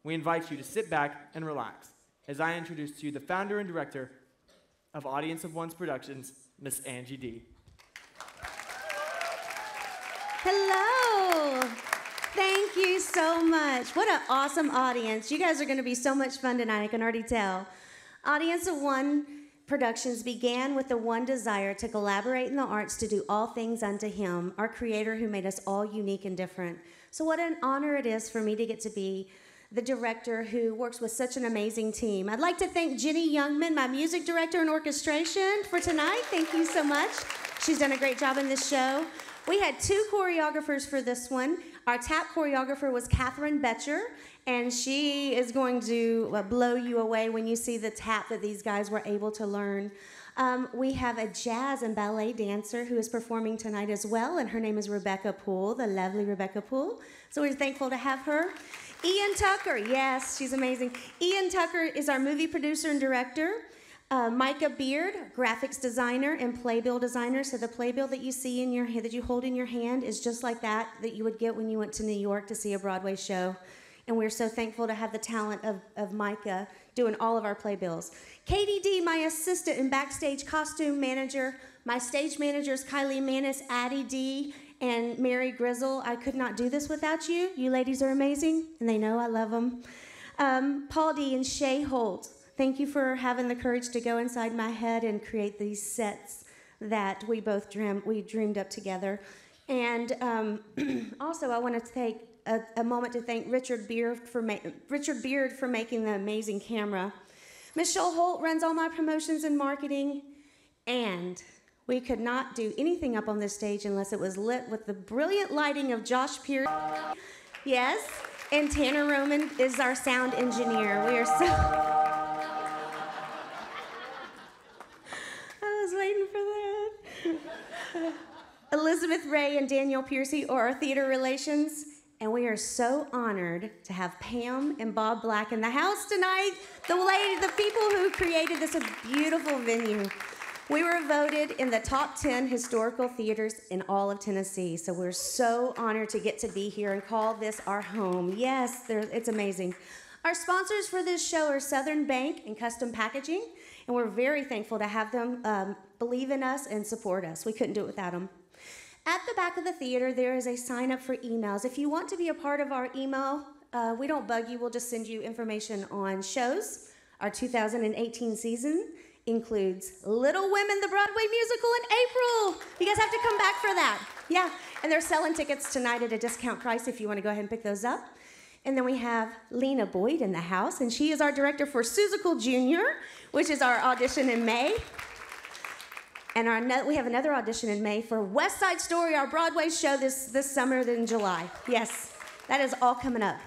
we invite you to sit back and relax as I introduce to you the founder and director of Audience of One's Productions, Miss Angie D. Hello. Thank you so much. What an awesome audience. You guys are going to be so much fun tonight, I can already tell. Audience of One Productions began with the one desire to collaborate in the arts to do all things unto Him, our Creator who made us all unique and different. So what an honor it is for me to get to be the director who works with such an amazing team. I'd like to thank Jenny Youngman, my music director and orchestration, for tonight. Thank you so much. She's done a great job in this show. We had 2 choreographers for this one. Our tap choreographer was Catherine Betcher, and she is going to blow you away when you see the tap that these guys were able to learn. We have a jazz and ballet dancer who is performing tonight as well, and her name is Rebecca Poole, the lovely Rebecca Poole. So we're thankful to have her. Ian Tucker, yes, she's amazing. Ian Tucker is our movie producer and director. Micah Beard, graphics designer and playbill designer. So the playbill that you see in your hand, that you hold in your hand, is just like that you would get when you went to New York to see a Broadway show. And we're so thankful to have the talent of Micah doing all of our playbills. Katie D, my assistant and backstage costume manager. My stage managers, Kylie Manis, Addie D, and Mary Grizzle. I could not do this without you. You ladies are amazing, and they know I love them. Paul D and Shay Holt, thank you for having the courage to go inside my head and create these sets that we both dreamed up together. And also, I want to take a moment to thank Richard Beard for making the amazing camera. Michelle Holt runs all my promotions and marketing, and we could not do anything up on this stage unless it was lit with the brilliant lighting of Josh Pierce. Yes, and Tanner Roman is our sound engineer. We are so... I was waiting for that. Elizabeth Ray and Daniel Piercy are our theater relations, and we are so honored to have Pam and Bob Black in the house tonight, the people who created this beautiful venue. We were voted in the top 10 historical theaters in all of Tennessee, so we're so honored to get to be here and call this our home. Yes, it's amazing. Our sponsors for this show are Southern Bank and Custom Packaging, and we're very thankful to have them believe in us and support us. We couldn't do it without them. At the back of the theater, there is a sign up for emails. If you want to be a part of our email, we don't bug you. We'll just send you information on shows. Our 2018 season includes Little Women, the Broadway musical, in April. You guys have to come back for that. Yeah, and they're selling tickets tonight at a discount price if you want to go ahead and pick those up. And then we have Lena Boyd in the house, and she is our director for Seussical Jr., which is our audition in May. And we have another audition in May for West Side Story, our Broadway show this summer in July. Yes, that is all coming up.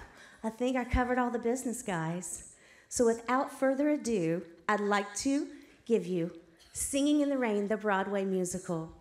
I think I covered all the business, guys. So without further ado, I'd like to give you Singing in the Rain, the Broadway musical.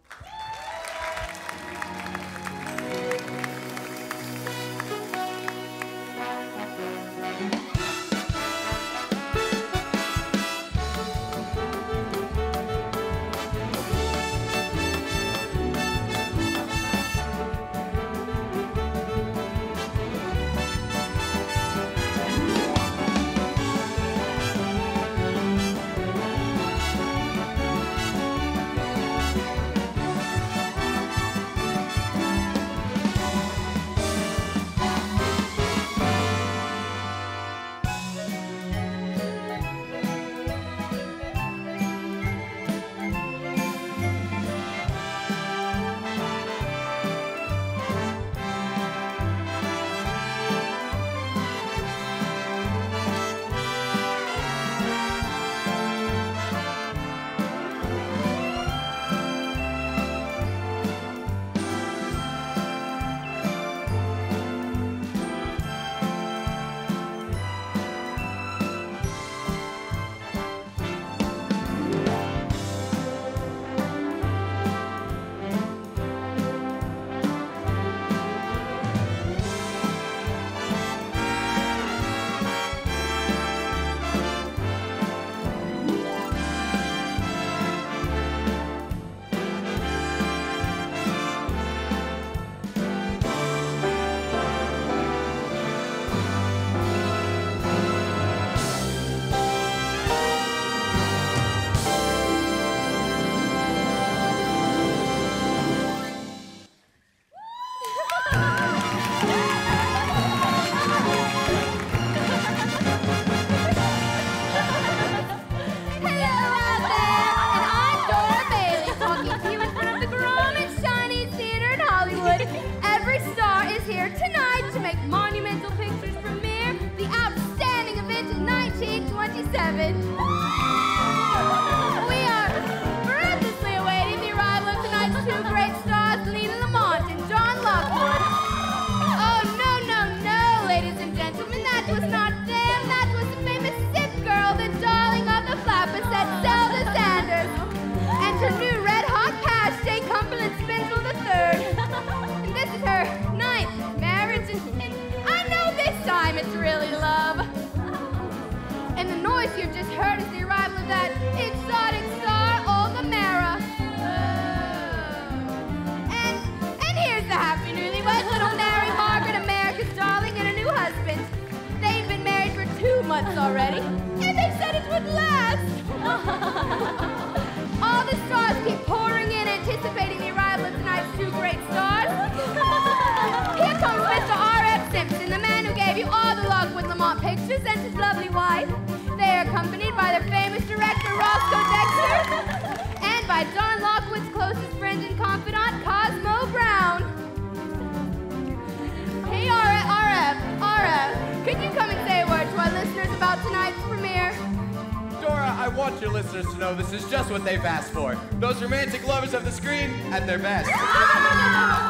Hello out there, and I'm Dora Bailey, talking to you in front of the Grand and Shiny Theater in Hollywood. Every star is here tonight to make Monumental Pictures premiere the outstanding event in 1927. We are breathlessly awaiting the arrival of tonight's two great stars, Lena Lamont and John Lockwood. Oh, no, ladies and gentlemen, that was not them. That was the famous sick girl, the darling of the Flappers, Zelda Sanders, and her new red-hot past, J. Cumberland Spindle III. And this is her ninth marriage, and I know this time it's really love. And the noise you just heard is the arrival of that exotic star, Olga Mara. And here's the happy newlyweds, little Mary Margaret, America's darling, and a new husband. They've been married for 2 months already, and they said it would last. All the stars keep pouring in, anticipating the arrival of tonight's two great stars. Here comes Mr. R.F. Simpson, the man who gave you all the Lockwood Lamont pictures, and his lovely wife. They are accompanied by their famous director, Roscoe Dexter, and by John Lockwood's closest friend and confidant, Cosmo Brown. Hey, RF, could you come and say a word to our listeners about tonight's premiere? Dora, I want your listeners to know this is just what they've asked for. Those romantic lovers of the screen at their best.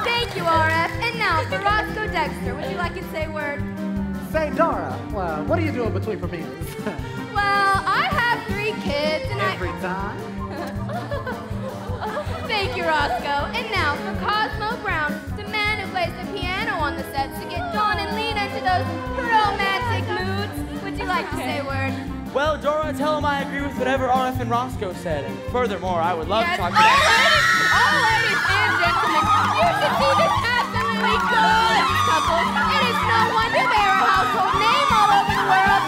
Thank you, RF. And now for Roscoe Dexter, would you like to say a word? Say, Dora, well, what are you doing between premieres? Well, I have 3 kids, and Every time? Thank you, Roscoe. And now for Cosmo Brown, the man who plays the piano on the sets to get Dawn and Lena into those romantic moods. Would you like to say a word? Well, Dora, tell him I agree with whatever RF and Roscoe said. And furthermore, I would love Yes, to talk to them. all ladies and gentlemen, you should see this absolutely gorgeous couple. It is no wonder they are a household name all over the world,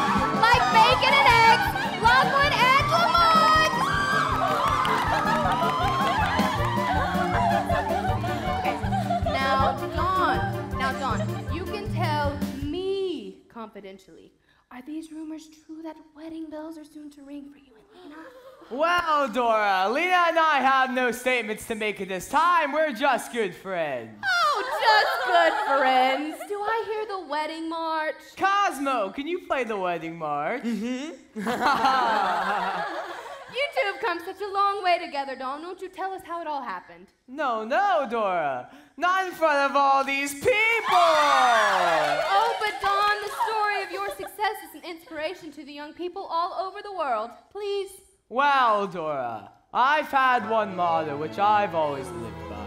like bacon and eggs, Lockwood and Lamont. Okay, now Dawn, you can tell me confidentially. Are these rumors true that wedding bells are soon to ring for you and Lena? Well, Dora, Lena and I have no statements to make at this time. We're just good friends. Oh, just good friends. Do I hear the wedding march? Cosmo, can you play the wedding march? Mm-hmm. You two have come such a long way together, Dawn. Won't you tell us how it all happened? No, Dora. Not in front of all these people! Oh, but Dawn, the story of your success is an inspiration to the young people all over the world. Please. Well, Dora, I've had one motto which I've always lived by.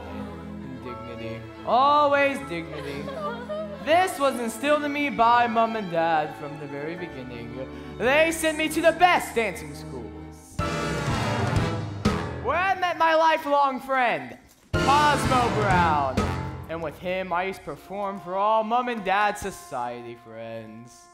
Dignity. Always dignity. This was instilled in me by Mom and Dad from the very beginning. They sent me to the best dancing schools, where I met my lifelong friend, Cosmo Brown. And with him, I used to perform for all Mom and Dad society friends.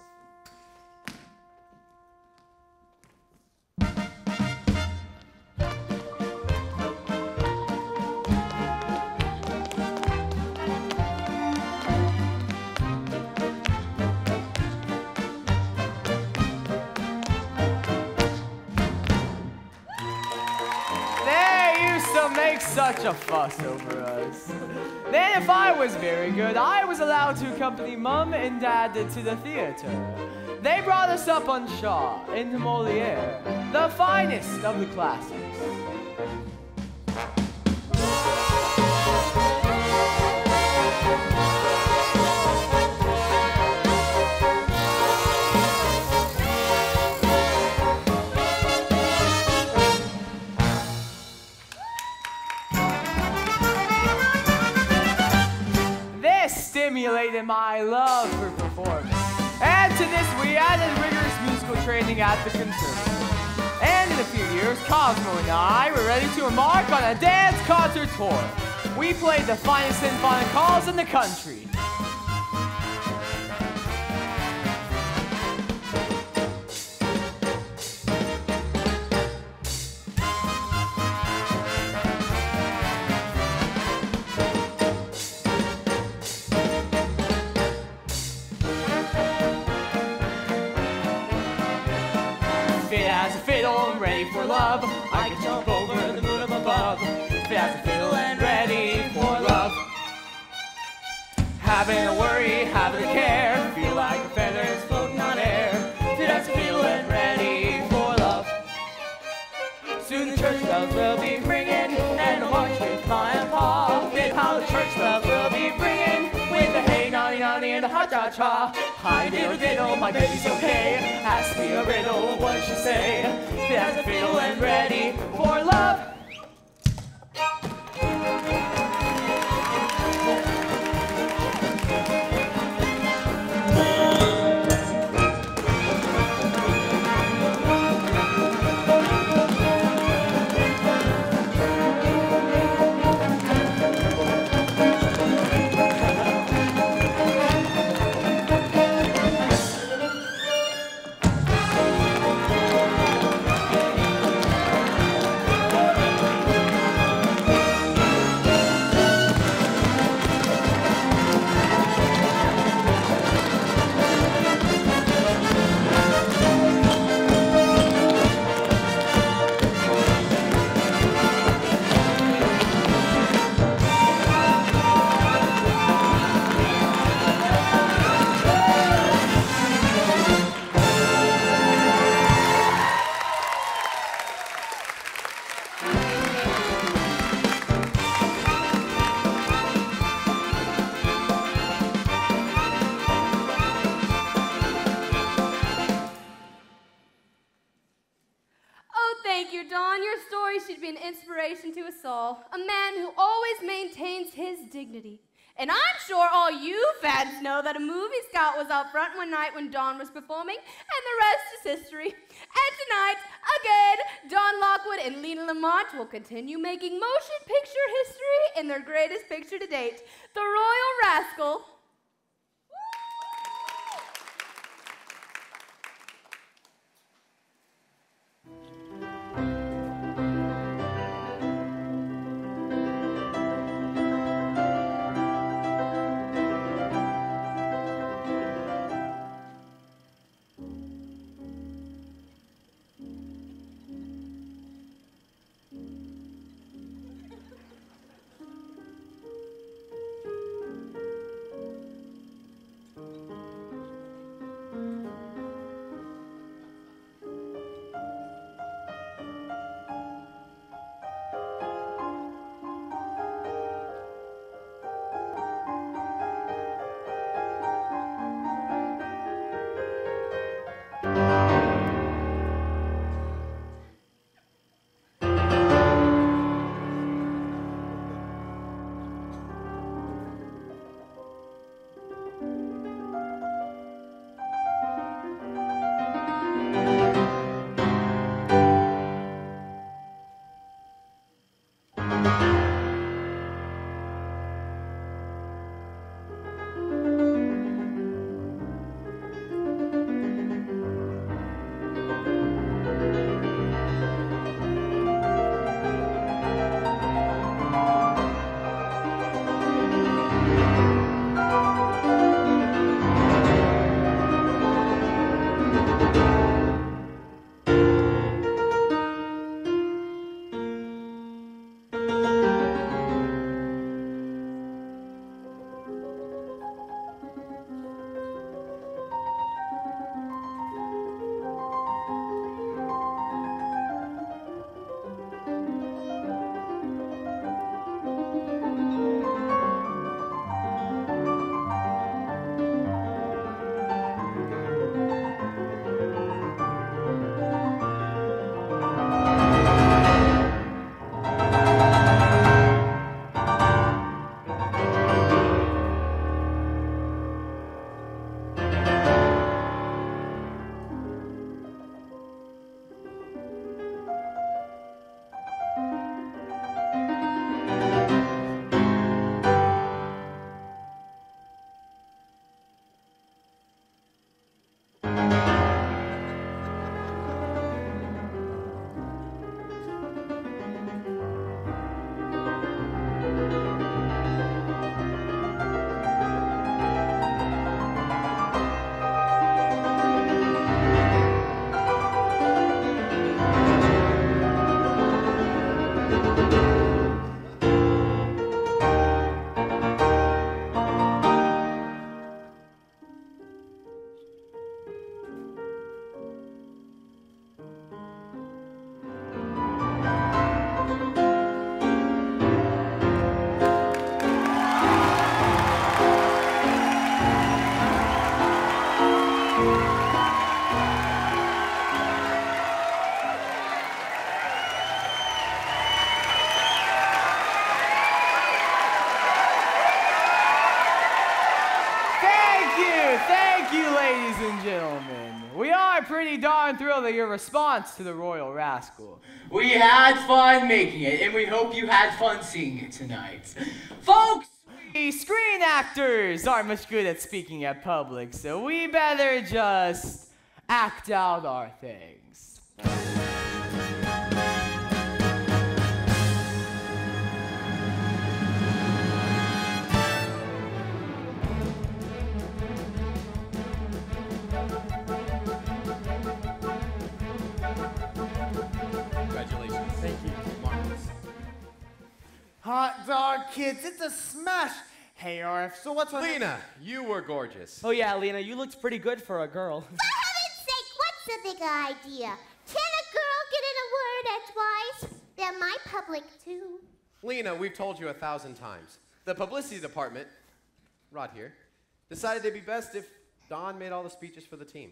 Make such a fuss over us. Then if I was very good, I was allowed to accompany Mom and Dad to the theater. They brought us up on Shaw, into Moliere, the finest of the classics. Stimulated my love for performance. And to this we added rigorous musical training at the conservatory. And in a few years, Cosmo and I were ready to embark on a dance concert tour. We played the finest symphonic halls in the country. Fit as a fiddle, ready for having a worry, having a care. Feel like a feather's floating on air. Feel like feeling ready for love. Soon the church bells will be ringing, and the march with Ma and Pa. Then how the church bells will be ringing, with the hey nonny nonny and the ha cha cha. Hi diddle diddle, my baby's okay. Ask me a riddle, what did she say? Feel like feeling ready for love. Inspiration to us all, a man who always maintains his dignity. And I'm sure all you fans know that a movie scout was out front one night when Don was performing, and the rest is history. And tonight, again, Don Lockwood and Lena Lamont will continue making motion picture history in their greatest picture to date, The Royal Rascal. ladies and gentlemen, we are pretty darn thrilled at your response to the Royal Rascal. We had fun making it, and we hope you had fun seeing it tonight. Folks! We screen actors aren't much good at speaking at public, so we better just act out our things. Congratulations. Thank you. Marvelous. Hot dog kids, it's a smash. Hey, RF, so what's on Lena, you were gorgeous. Oh yeah, Lena, you looked pretty good for a girl. For heaven's sake, what's the big idea? Can a girl get in a word edgewise? They're my public, too. Lena, we've told you 1,000 times. The publicity department, Rod here, decided it'd be best if Don made all the speeches for the team.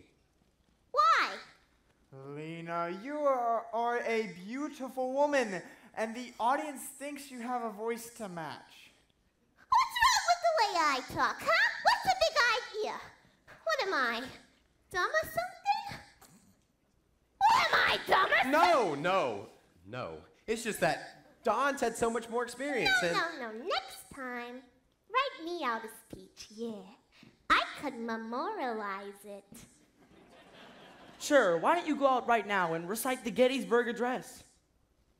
Why? Lena, you are a beautiful woman, and the audience thinks you have a voice to match. What's wrong with the way I talk, huh? What's the big idea? What am I? Dumb or something? What am I, dumb or something? No. It's just that Don's had so much more experience. No. Next time, write me out a speech, yeah. I could memorialize it. Sure, why don't you go out right now and recite the Gettysburg Address?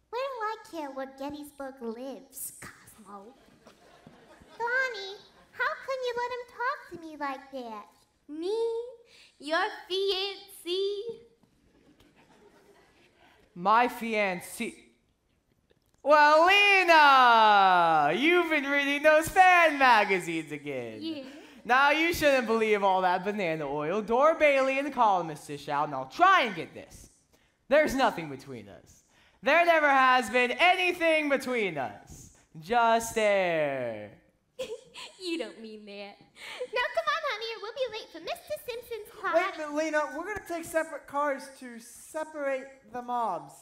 Where do I care where Gettysburg lives, Cosmo? Donnie, how can you let him talk to me like that? Me? Your fiancée? My fiancé. Well, Lena! You've been reading those fan magazines again. Yeah. Now, you shouldn't believe all that banana oil. Dora Bailey and the columnists dish out, and I'll try and get this. There's nothing between us. There never has been anything between us. Just air. You don't mean that. Now come on, honey, or we'll be late for Mr. Simpson's class. Wait a minute, Lena, we're gonna take separate cars to separate the mobs.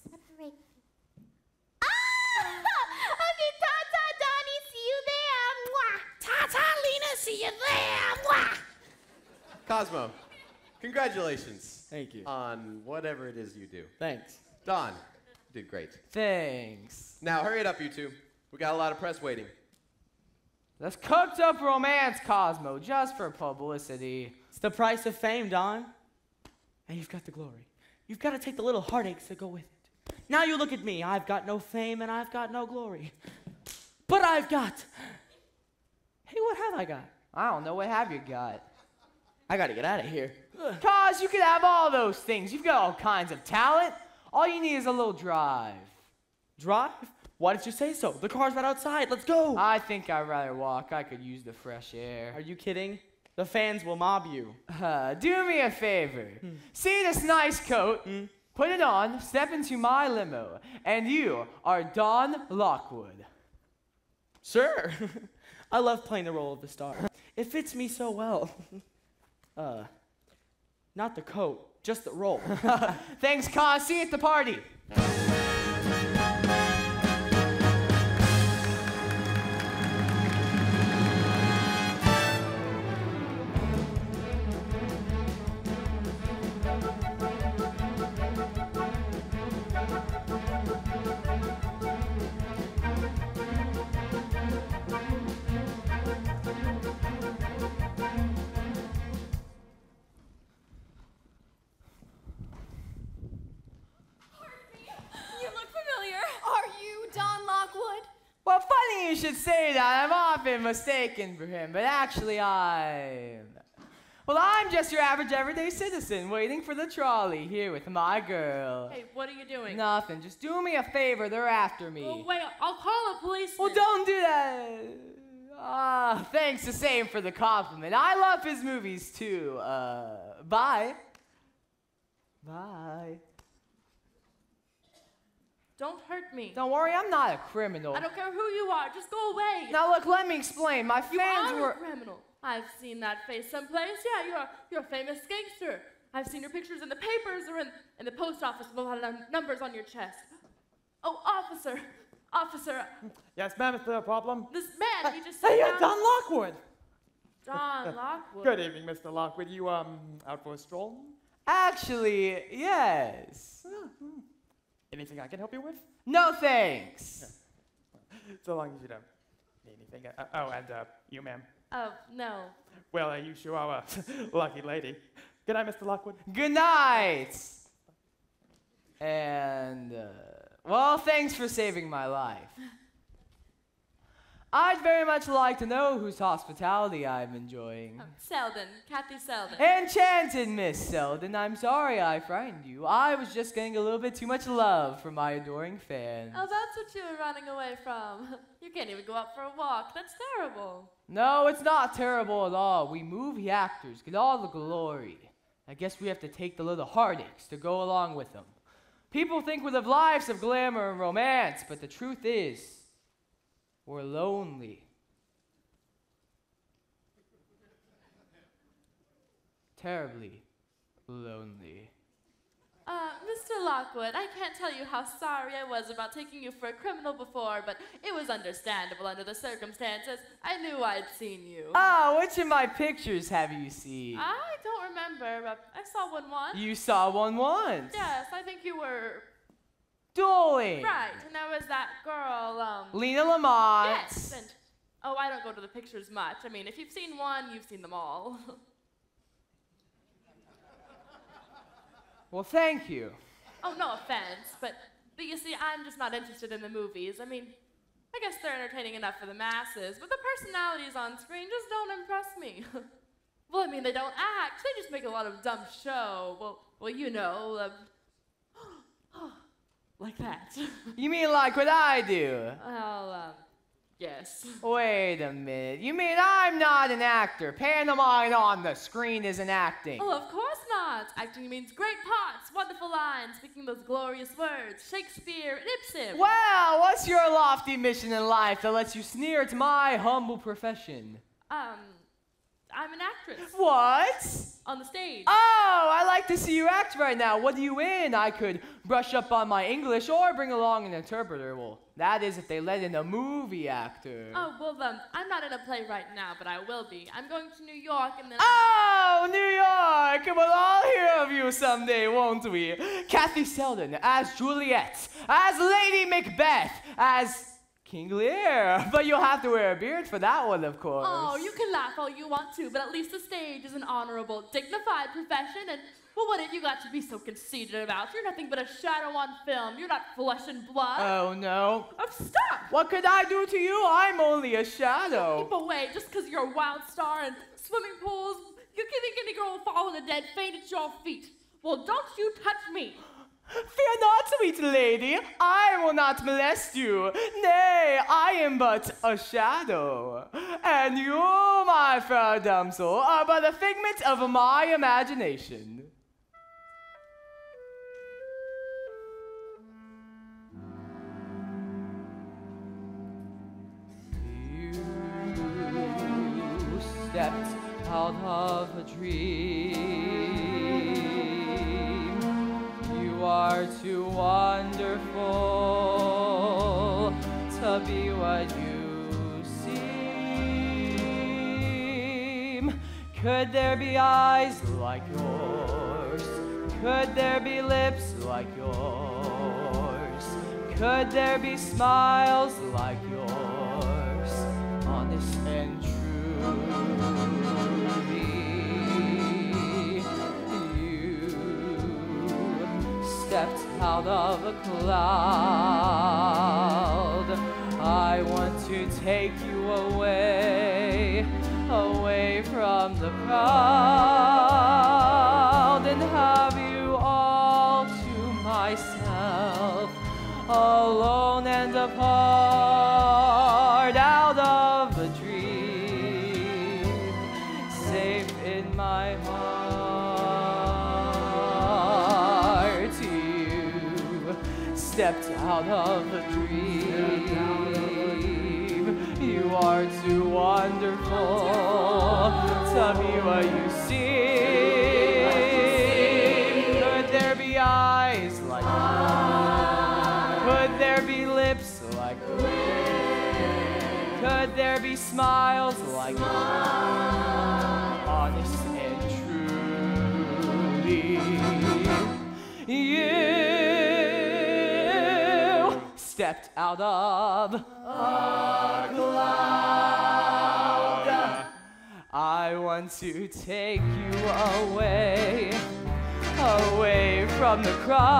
Separate. Ah! Okay, ta-ta, Donnie, see you there. Mwah. Ta-ta, Lena, see you there. Mwah. Cosmo, congratulations. Thank you. On whatever it is you do. Thanks. Don, you did great. Thanks. Now, hurry it up, you two. We got a lot of press waiting. Let's cooked up romance, Cosmo, just for publicity. It's the price of fame, Don. And you've got the glory. You've got to take the little heartaches that go with it. Now you look at me. I've got no fame and I've got no glory. But I've got... Hey, what have I got? I don't know, what have you got? I got to get out of here. Cause you could have all those things. You've got all kinds of talent. All you need is a little drive. Drive? Why did you say so? The car's right outside. Let's go. I think I'd rather walk. I could use the fresh air. Are you kidding? The fans will mob you. Do me a favor. See this nice coat? Put it on, step into my limo, and you are Don Lockwood. Sure. I love playing the role of the star. It fits me so well. Not the coat, just the role. Thanks, Cos. See you at the party. Well, funny you should say that. I'm often mistaken for him, but actually I'm just your average everyday citizen waiting for the trolley here with my girl. Hey, what are you doing? Nothing. Just do me a favor. They're after me. Oh, wait, I'll call a policeman. Well, don't do that. Thanks the same for the compliment. I love his movies too. Bye. Bye. Don't hurt me. Don't worry, I'm not a criminal. I don't care who you are. Just go away. Now look, let me explain. My fans You were... are a criminal. I've seen that face someplace. Yeah, you're a famous gangster. I've seen your pictures in the papers or in the post office with a lot of numbers on your chest. Oh, officer. Yes, ma'am, is there a problem? This man, he just Hey, sat you're down. Don Lockwood. John Lockwood. Good evening, Mr. Lockwood. You, out for a stroll? Actually, yes. Anything I can help you with? No thanks. So long as you don't need anything. You, ma'am. Oh, no. Well, you sure are a lucky lady. Good night, Mr. Lockwood. Good night. And, well, thanks for saving my life. I'd very much like to know whose hospitality I'm enjoying. Selden, Kathy Selden. Enchanted, Miss Selden. I'm sorry I frightened you. I was just getting a little bit too much love from my adoring fans. Oh, that's what you were running away from. You can't even go out for a walk. That's terrible. No, it's not terrible at all. We movie actors get all the glory. I guess we have to take the little heartaches to go along with them. People think we live lives of glamour and romance, but the truth is, we're lonely. Terribly lonely. Mr. Lockwood, I can't tell you how sorry I was about taking you for a criminal before, but it was understandable under the circumstances. I knew I'd seen you. Ah, which of my pictures have you seen? I don't remember, but I saw one once. You saw one once? Yes, I think you were... Dueling. Right, and there was that girl, Lena Lamont. Yes, and... Oh, I don't go to the pictures much. I mean, if you've seen one, you've seen them all. Well, thank you. Oh, no offense, but you see, I'm just not interested in the movies. I mean, I guess they're entertaining enough for the masses, but the personalities on screen just don't impress me. Well, I mean, they don't act. They just make a lot of dumb show. Well, you know, like that. You mean like what I do? Well, yes. Wait a minute. You mean I'm not an actor? Pantomime on the screen isn't acting. Oh, of course not. Acting means great parts, wonderful lines, speaking those glorious words, Shakespeare and Ibsen. Well, what's your lofty mission in life that lets you sneer at my humble profession? I'm an actress. What? On the stage. Oh, I like to see you act right now. What are you in? I could brush up on my English or bring along an interpreter. Well, that is if they let in a movie actor. Oh, well, I'm not in a play right now, but I will be. I'm going to New York and then... Oh, New York! We'll all hear of you someday, won't we? Kathy Selden as Juliet, as Lady Macbeth, as King Lear. But you'll have to wear a beard for that one, of course. Oh, you can laugh all you want to, but at least the stage is an honorable, dignified profession, and, well, what have you got to be so conceited about? You're nothing but a shadow on film. You're not flesh and blood. Oh, no. Oh, stop! What could I do to you? I'm only a shadow. Keep away, just because you're a wild star and swimming pools. You think any girl will fall in a dead faint at your feet. Well, don't you touch me. Fear not, sweet lady, I will not molest you. Nay, I am but a shadow. And you, my fair damsel, are but a figment of my imagination. You stepped out of a dream. You are too wonderful to be what you seem. Could there be eyes like yours? Could there be lips like yours? Could there be smiles like yours? Honest and true. Stepped out of a cloud. I want to take you away, away from the crowd, and have you all to myself, alone and apart, out of a dream, safe in my heart. Stepped out of a dream. You are too wonderful to be what you seem. Could there be eyes like yours? Could there be lips like yours? Could there be smiles like yours? honest and truly. You stepped out of a cloud. I want to take you away, away from the crowd,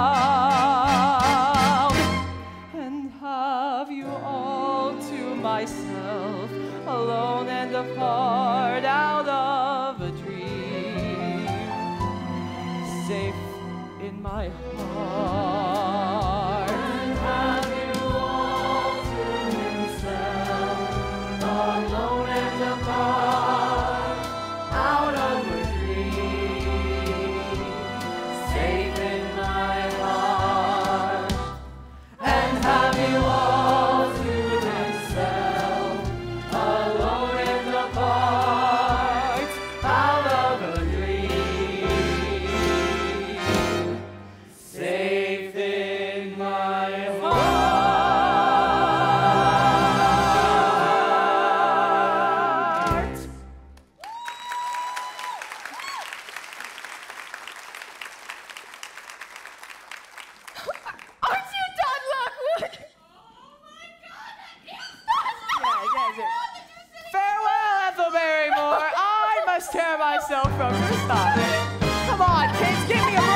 and have you all to myself, alone and apart, out of a dream, safe in my heart. And have you all to himself, alone and apart, out of a dream, safe in my heart. And have you all to himself, alone and apart, out of a dream, safe in my heart. Aren't you Don Lockwood? Farewell, Ethel Barrymore. I must tear myself from your side. Come on, kids, give me a break.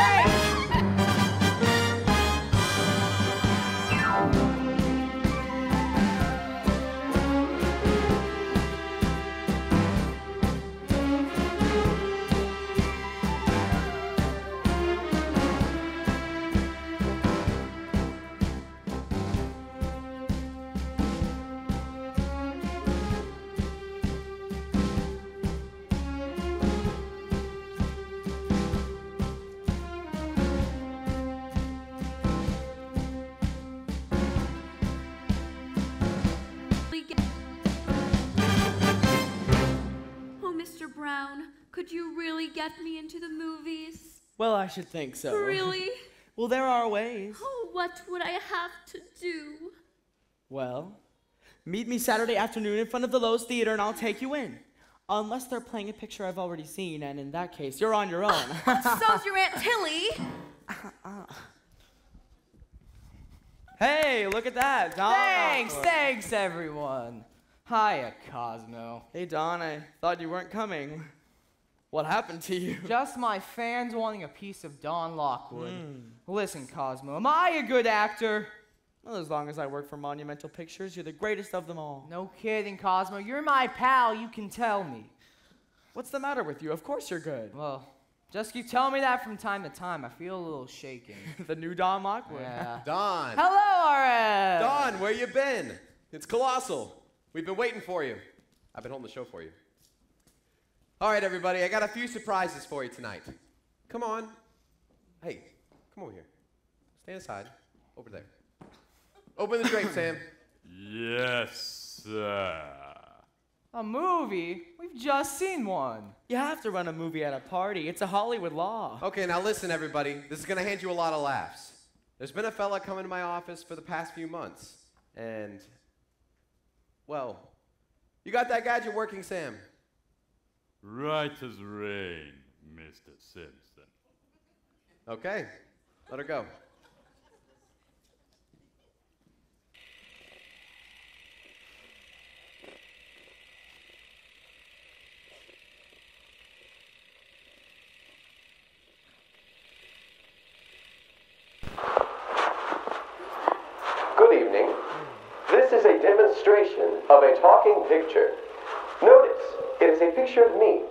Oh, Mr. Brown, could you really get me into the movies? Well, I should think so. Really? Well, there are ways. Oh, what would I have to do? Well, meet me Saturday afternoon in front of the Lowe's Theater and I'll take you in. Unless they're playing a picture I've already seen, and in that case, you're on your own. So's your Aunt Tilley. Hey, look at that, Don. Thanks, everyone. Hiya, Cosmo. Hey, Don, I thought you weren't coming. What happened to you? Just my fans wanting a piece of Don Lockwood. Listen, Cosmo, am I a good actor? Well, as long as I work for Monumental Pictures, you're the greatest of them all. No kidding, Cosmo. You're my pal. You can tell me. What's the matter with you? Of course you're good. Well, just keep telling me that from time to time. I feel a little shaken. The new Don Lockwood. Yeah. Don. Hello, RM. Don, where you been? It's colossal. We've been waiting for you. I've been holding the show for you. All right, everybody, I got a few surprises for you tonight. Come on. Hey, come over here. Stand aside. Over there. Open the drape, Sam. Yes, sir. A movie? We've just seen one. You have to run a movie at a party. It's a Hollywood law. Okay, now listen, everybody. This is going to hand you a lot of laughs. There's been a fella come into my office for the past few months, and, well, you got that gadget working, Sam? Right as rain, Mr. Simpson. Okay, let her go. Good evening. This is a demonstration of a talking picture. Notice, it is a picture of me,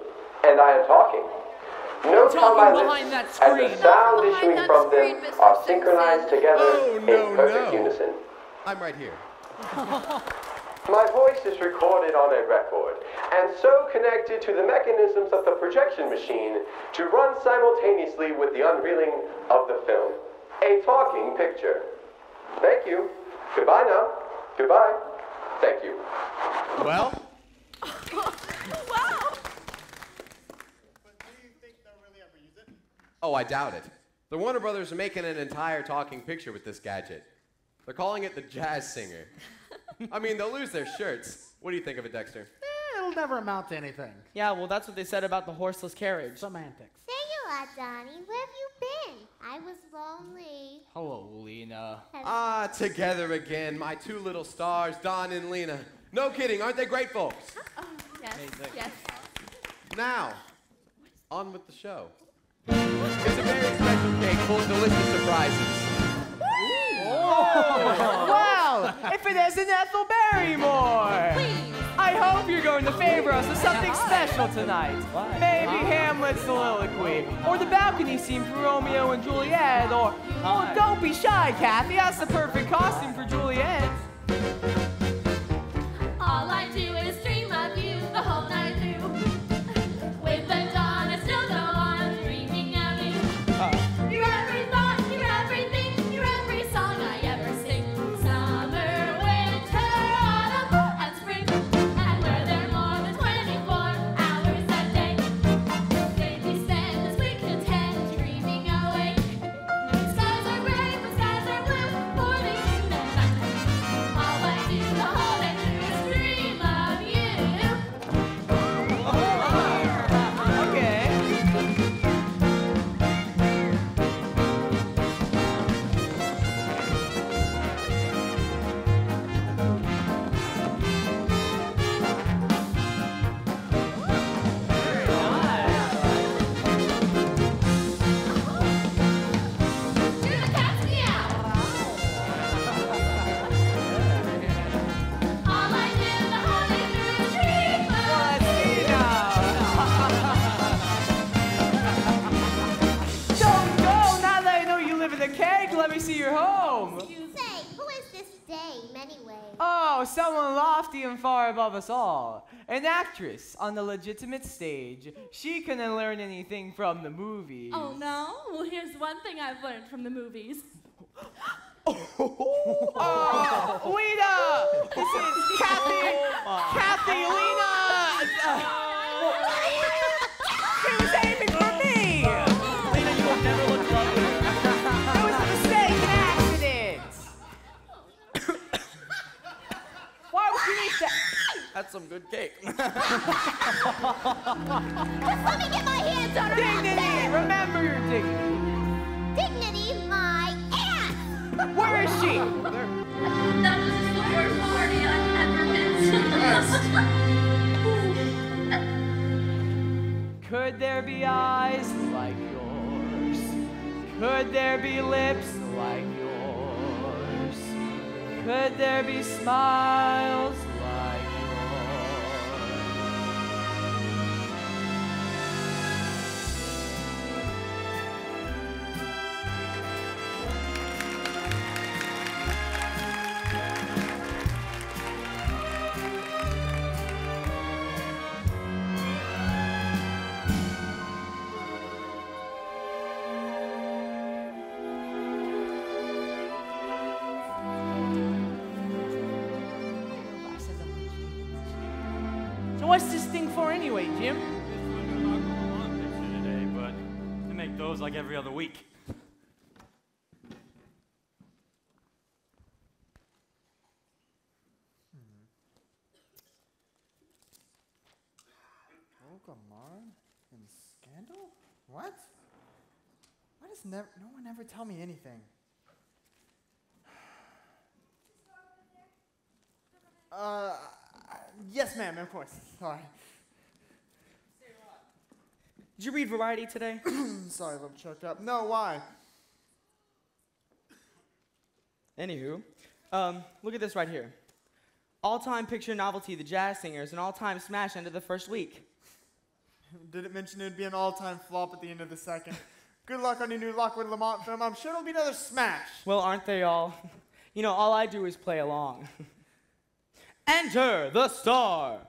and I am talking. Note how my lips and the sound issuing from them are synchronized together in perfect unison. I'm right here. My voice is recorded on a record, and so connected to the mechanisms of the projection machine to run simultaneously with the unreeling of the film. A talking picture. Thank you. Goodbye now. Goodbye. Thank you. Well? Wow! Oh, I doubt it. The Warner Brothers are making an entire talking picture with this gadget. They're calling it the Jazz Singer. I mean, they'll lose their shirts. What do you think of it, Dexter? it'll never amount to anything. Yeah, well, that's what they said about the horseless carriage. Semantics. Say you are, Donnie. Where have you been? I was lonely. Hello, Lena. Ah, together again, my two little stars, Don and Lena. No kidding, aren't they great folks? Oh, yes, yes. Now, on with the show. It's a very special cake full of delicious surprises. Well, if it isn't Ethel Barrymore! Please. I hope you're going to favor us with something special tonight. Maybe Hamlet's soliloquy, or the balcony scene from Romeo and Juliet, or don't be shy, Kathy. That's the perfect costume for Juliet. All I do is dream of you the whole night through. With the dawn, I still go on dreaming of you. You're every thought, you're everything, you're every song I ever sing. Summer, winter, autumn, and spring. And where there are more than 24 hours a day, we spend as we contend, dreaming away. Skies are gray, but skies are blue, morning, noon, and night. All I do the whole day through is dream of you. Okay. Do the cats meow. All I do the whole day through is dream of Let's see now. Don't go! Now that I know you live in a cake, let me see your home. Say, who is this dame anyway? Oh, someone lofty and far above us all. An actress on the legitimate stage. She couldn't learn anything from the movies. Oh, no? Well, here's one thing I've learned from the movies. Oh, Lena! This is Kathy! Kathy, Lena! She was aiming for me! Lena, you have never looked lovely. It was a mistake, an accident! Why would you eat that? That's some good cake. Just let me get my hands on her Dignity! Remember your dignity. Dignity, my ass! Where is she? That was just the worst party I've ever been to. Could there be eyes like yours? Could there be lips like yours? Could there be smiles like yours? So what's this thing for anyway, Jim? Today, but they make those like every other week. Pokemon and Scandal? What? Why does no one ever tell me anything? Yes, ma'am, of course. Sorry. Did you read Variety today? Sorry, a little choked up. No, why? Anywho, look at this right here. All-time picture novelty, The Jazz Singers, an all-time smash end of the first week. Did it mention it would be an all-time flop at the end of the second? Good luck on your new Lockwood Lamont film. I'm sure it'll be another smash. Well, aren't they all? You know, all I do is play along. Enter the star.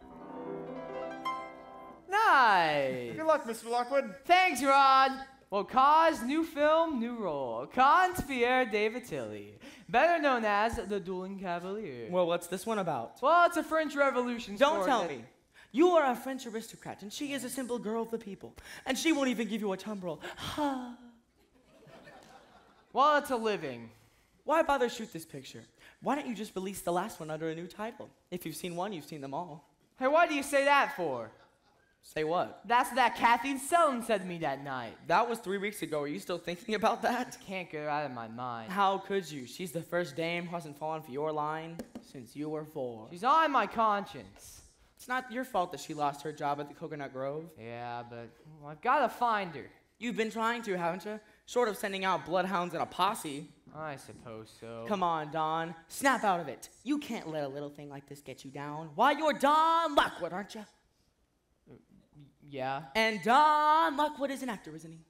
Nice. Good luck, Mr. Lockwood. Thanks, Rod. Well, Ka's new film, new role. Khan's Pierre David Tilley, better known as the Dueling Cavalier. Well, what's this one about? Well, it's a French Revolution story. Don't tell me. You are a French aristocrat, and she is a simple girl of the people, and she won't even give you a tumbrel. Ha. Well, it's a living. Why bother shoot this picture? Why don't you just release the last one under a new title? If you've seen one, you've seen them all. Hey, what do you say that for? Say what? That's what that Kathy Selden said to me that night. That was 3 weeks ago. Are you still thinking about that? Can't get her out of my mind. How could you? She's the first dame who hasn't fallen for your line since you were 4. She's on my conscience. It's not your fault that she lost her job at the Coconut Grove. Yeah, but I've got to find her. You've been trying to, haven't you? Short of sending out bloodhounds and a posse. I suppose so. Come on, Don. Snap out of it. You can't let a little thing like this get you down. Why, you're Don Lockwood, aren't you? Yeah. And Don Lockwood is an actor, isn't he?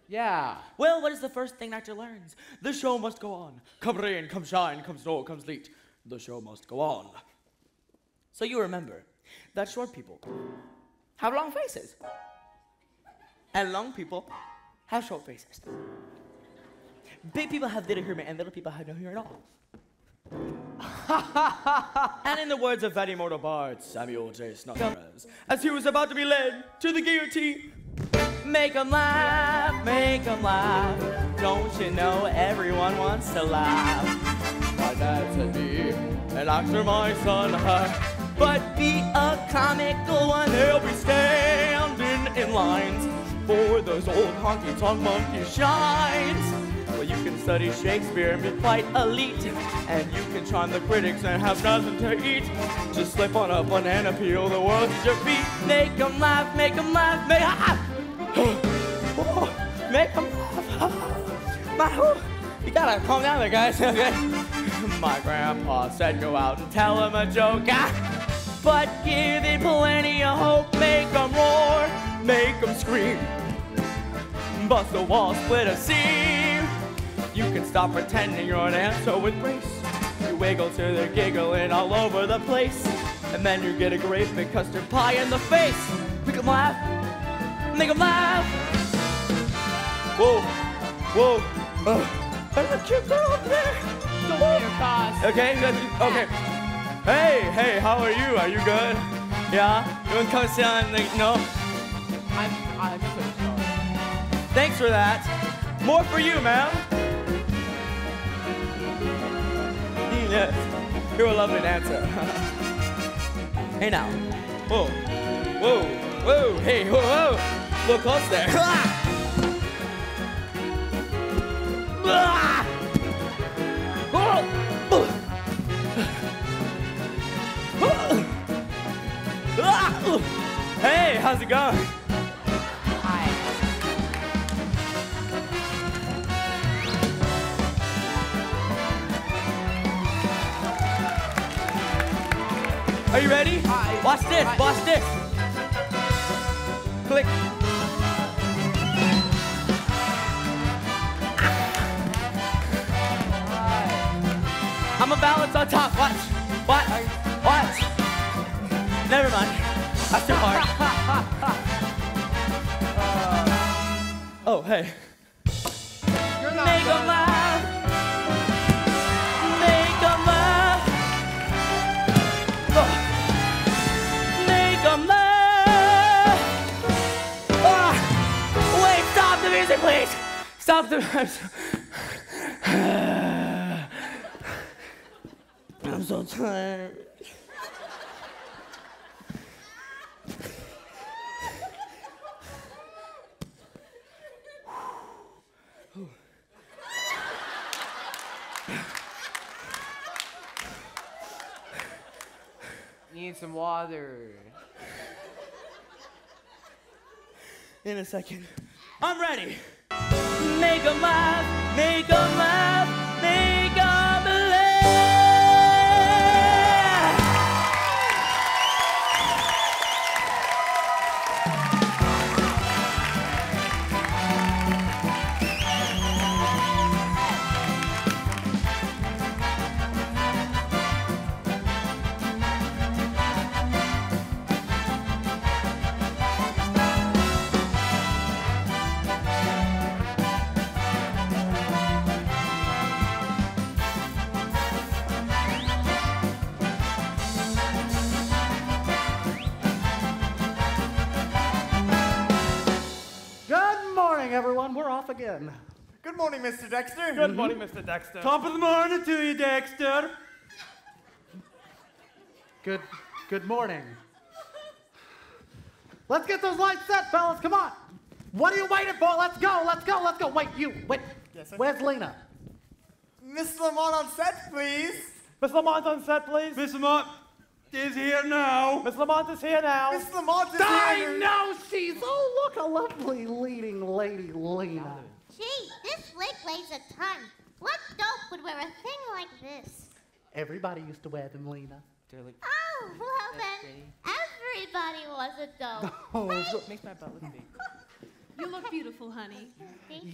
Yeah. Well, what is the first thing an actor learns? The show must go on. Come rain, come shine, come snow, come sleet. The show must go on. So you remember that short people have long faces. And long people have short faces. Big people have little humor, and little people have no humor at all. And in the words of Vadimoto Bard Samuel J. Snodgrass, as he was about to be led to the guillotine, make 'em laugh, make 'em laugh. Don't you know everyone wants to laugh? My dad said be an actor, my son, but be a comical one. They'll be standing in lines for those old honky-tonk monkey shines. Well, you can study Shakespeare and be quite elite, and you can charm the critics and have nothing to eat. Just slip on a banana peel, the world's at your feet. Make 'em laugh, make 'em laugh, make 'em laugh. You gotta calm down there, guys, okay? My grandpa said go out and tell him a joke, but give it plenty of hope. Make 'em roar, make 'em scream, bust a wall, split a seam. You can stop pretending you're an answer with grace. You wiggle till they're giggling all over the place, and then you get a great big custard pie in the face. Make 'em laugh, make 'em laugh. Whoa, whoa, there's a cute girl up there. Don't be your cause. Okay, okay. Hey, how are you? Are you good? Yeah? You want to come sit down and no? I'm so sorry. Thanks for that. More for you, ma'am. Yes, you're a lovely dancer. Hey now. Whoa, whoa, whoa, hey, whoa, whoa. Look close there. Hey, how's it going? Hi. Are you ready? Hi. Watch this, Hi. watch this. Click. I'm a balance on top. Watch. Watch. Never mind. That's too hard. Oh, hey. You're not Make 'em done. laugh. Make 'em laugh. Oh. Make 'em laugh. Wait, stop the music, please. Stop the I'm so tired. Need some water. In a second. I'm ready. Make 'em laugh, make 'em laugh, make 'em laugh. Everyone, we're off again. Good morning, Mr. Dexter. Good morning, Mr. Dexter. Top of the morning to you, Dexter. Good Good morning. Let's get those lights set, fellas. Come on. What are you waiting for? Let's go. Let's go. Let's go. Wait, you. Wait. Yes, sir? Where's Lena? Miss Lamont on set, please. Miss Lamont on set, please. Miss Lamont is here now. Miss Lamont is here now. Miss Lamont is I here. know she's. Oh, look, a lovely leading lady, Lena. Gee, this flick weighs a ton. What dope would wear a thing like this? Everybody used to wear them, Lena. Oh, well then, everybody was a dope. Oh, Makes my butt look big. You look beautiful, honey.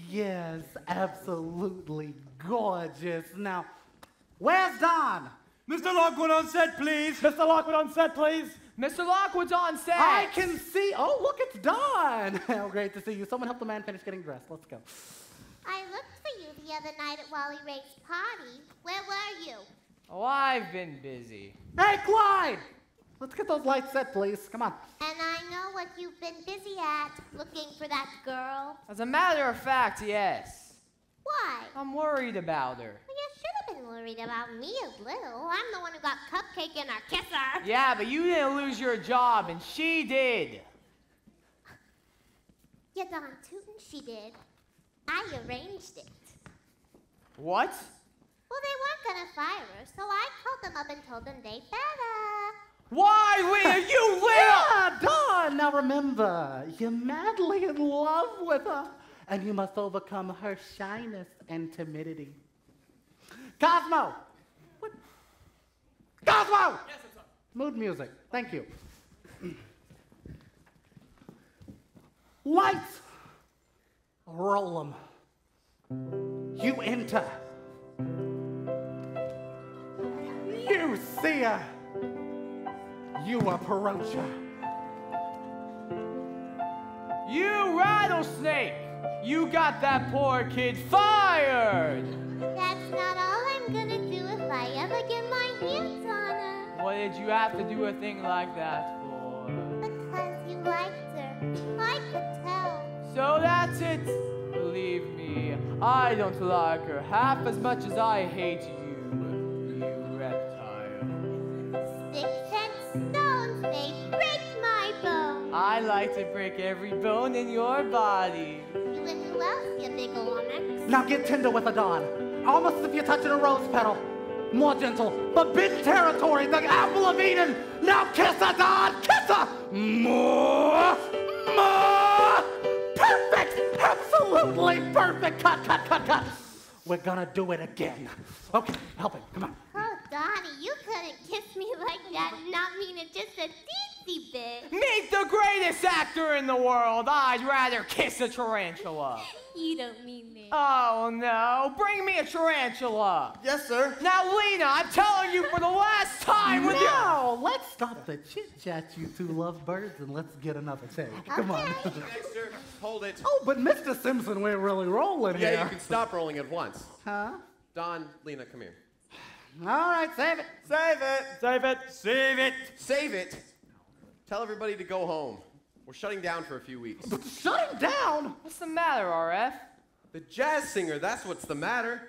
yes, absolutely gorgeous. Now, where's Don? Mr. Lockwood on set, please. Mr. Lockwood on set, please. Mr. Lockwood's on set. I can see. Oh, look, it's Don. Oh, great to see you. Someone help the man finish getting dressed. Let's go. I looked for you the other night at Wally Ray's party. Where were you? Oh, I've been busy. Hey, Clyde! Let's get those lights set, please. Come on. And I know what you've been busy at, looking for that girl. As a matter of fact, yes. Why? I'm worried about her. Well, you should have been worried about me a little. I'm the one who got Cupcake in our kisser. Yeah, but you didn't lose your job, and she did. You darn tootin' she did. I arranged it. What? Well, they weren't gonna fire her, so I called them up and told them they better. Why, Lena? You little... Yeah, Don! Now remember, you're madly in love with her, and you must overcome her shyness and timidity. Cosmo! What? Cosmo! Yes, I'm sorry. Mood music. Thank you. Lights! Roll 'em. You enter. You see her. You approach her. You rattlesnake! You got that poor kid fired! That's not all I'm gonna do if I ever get my hands on her. What did you have to do a thing like that for? Because you liked her. I could tell. So that's it. Believe me, I don't like her half as much as I hate you, you reptile. Sticks and stones, they break my bones. I like to break every bone in your body. You and who else, you big onyx? Now get tender with a Don. Almost as if you're touching a rose petal. More gentle. Forbidden territory, the apple of Eden. Now kiss her, Don. Kiss her. More. Perfect. Absolutely perfect. Cut. We're gonna do it again. Okay, help him. Come on. Oh, Donnie, you couldn't kiss me like that and not mean it just a teensy bit. Meet the greatest actor in the world. I'd rather kiss a tarantula. You don't mean it. Oh, no. Bring me a tarantula. Yes, sir. Now, Lena, I'm telling you for the last time with you. Now, let's stop the chit-chat, you two lovebirds, and let's get another take. Come on. Dexter, hold it. Oh, but Mr. Simpson, we're really rolling here. Yeah, you can stop rolling at once. Huh? Don, Lena, come here. All right, save it. Save it. Save it. Save it. Save it. Tell everybody to go home. We're shutting down for a few weeks. Shutting down? What's the matter, RF? The jazz singer, that's what's the matter.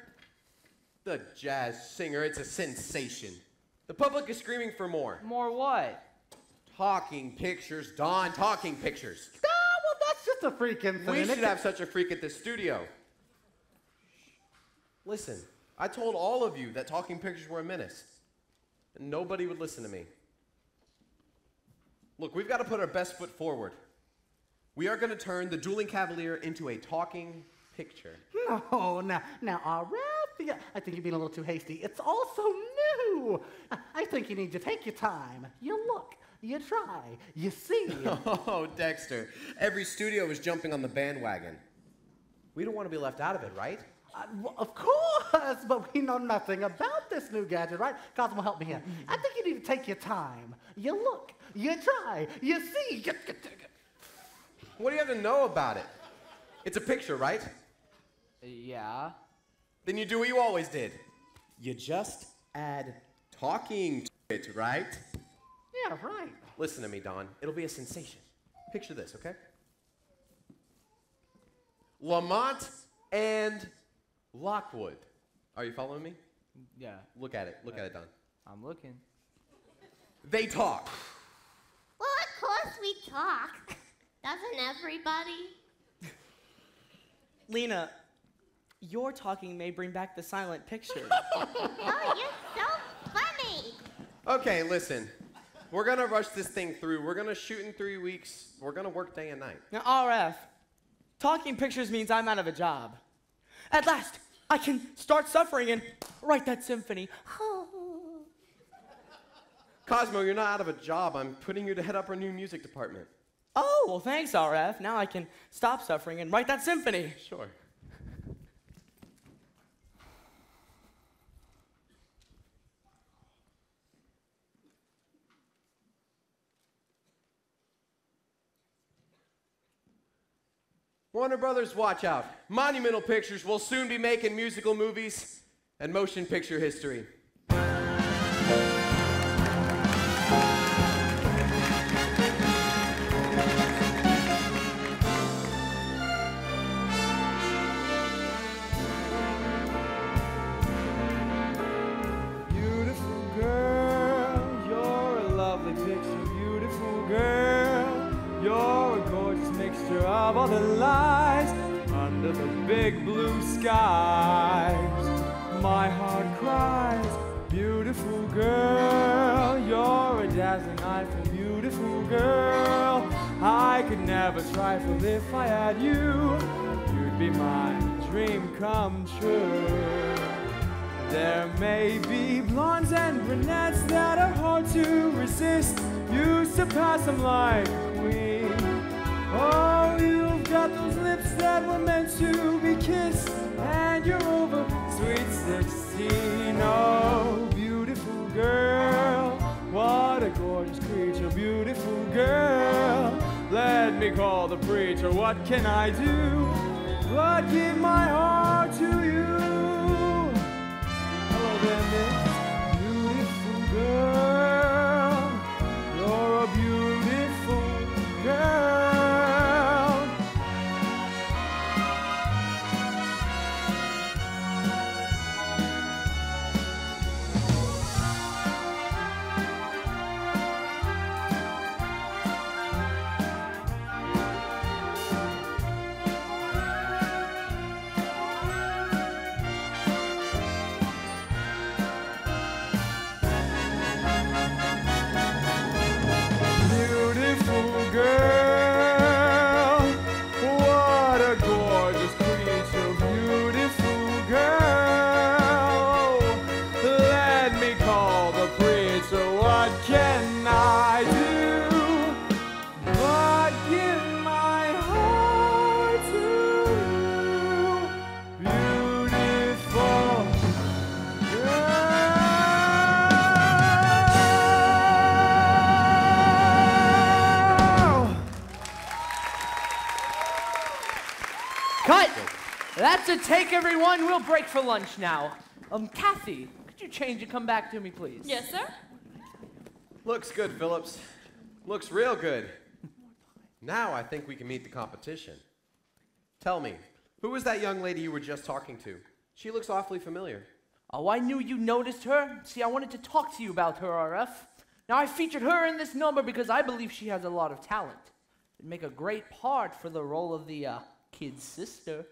The jazz singer, it's a sensation. The public is screaming for more. More what? Talking pictures, Don, talking pictures. Ah, well, that's just a freak incident. We should have such a freak at the studio. Listen, I told all of you that talking pictures were a menace, and nobody would listen to me. Look, we've got to put our best foot forward. We are going to turn the Dueling Cavalier into a talking picture. No, now, RF, yeah, I think you're being a little too hasty. It's all so new. I think you need to take your time. You look, you try, you see. Oh, Dexter, every studio is jumping on the bandwagon. We don't want to be left out of it, right? Well, of course, but we know nothing about this new gadget, right? Cosmo, help me here. I think you need to take your time. You look, you try, you see. What do you have to know about it? It's a picture, right? Yeah. Then you do what you always did. You just add talking to it, right? Yeah, right. Listen to me, Don. It'll be a sensation. Picture this, okay? Lamont and Lockwood. Are you following me? Yeah. Look at it. Look at it, Don. I'm looking. They talk. Well, of course we talk. Doesn't everybody? Lena, your talking may bring back the silent picture. Oh, you're so funny. Okay, listen. We're gonna rush this thing through. We're gonna shoot in 3 weeks. We're gonna work day and night. Now, RF, talking pictures means I'm out of a job. At last, I can start suffering and write that symphony. Cosmo, you're not out of a job. I'm putting you to head up our new music department. Oh, well, thanks, RF. Now I can stop suffering and write that symphony. Sure. Warner Brothers, watch out. Monumental Pictures will soon be making musical movies and motion picture history. Beautiful girl, you're a lovely picture. Beautiful girl, you're a gorgeous mixture of all the lights under the big blue skies. My heart cries, beautiful girl, you're a dazzling eye for beautiful girl. I could never trifle if I had you. You'd be my dream come true. There may be blondes and brunettes that are hard to resist. You surpass them like a queen. Oh, you've got those lips that were meant to be kissed, and you're over sweet 16. Oh, beautiful girl, what a gorgeous creature, beautiful girl. Let me call the preacher, what can I do but give my heart to you? Hello there, miss. Beautiful girl, you're a beautiful girl. Cut! That's a take, everyone. We'll break for lunch now. Kathy, could you change and come back to me, please? Yes, sir? Looks good, Phillips. Looks real good. Now I think we can meet the competition. Tell me, who was that young lady you were just talking to? She looks awfully familiar. Oh, I knew you noticed her. See, I wanted to talk to you about her, RF. Now, I featured her in this number because I believe she has a lot of talent. It'd make a great part for the role of the, kid's sister.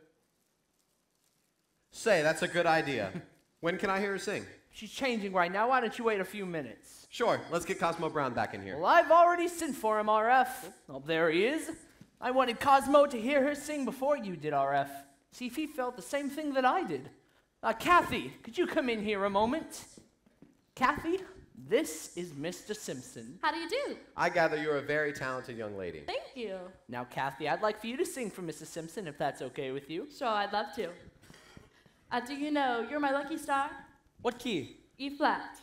Say, that's a good idea. When can I hear her sing? She's changing right now. Why don't you wait a few minutes? Sure, let's get Cosmo Brown back in here. Well, I've already sent for him, RF. Oh, there he is. I wanted Cosmo to hear her sing before you did, RF. See if he felt the same thing that I did. Kathy, could you come in here a moment? Kathy, this is Mr. Simpson. How do you do? I gather you're a very talented young lady. Thank you. Now, Kathy, I'd like for you to sing for Mrs. Simpson, if that's okay with you. Sure, I'd love to. Do you know you're my lucky star? What key? E flat.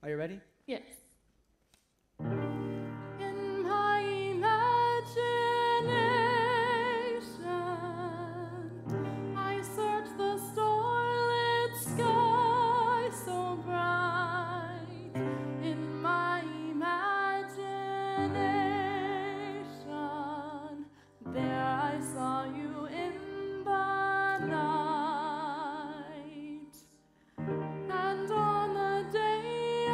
Are you ready? Yes. In my imagination, I search the starlit sky so bright. In my imagination, there I saw you in the night. And on the day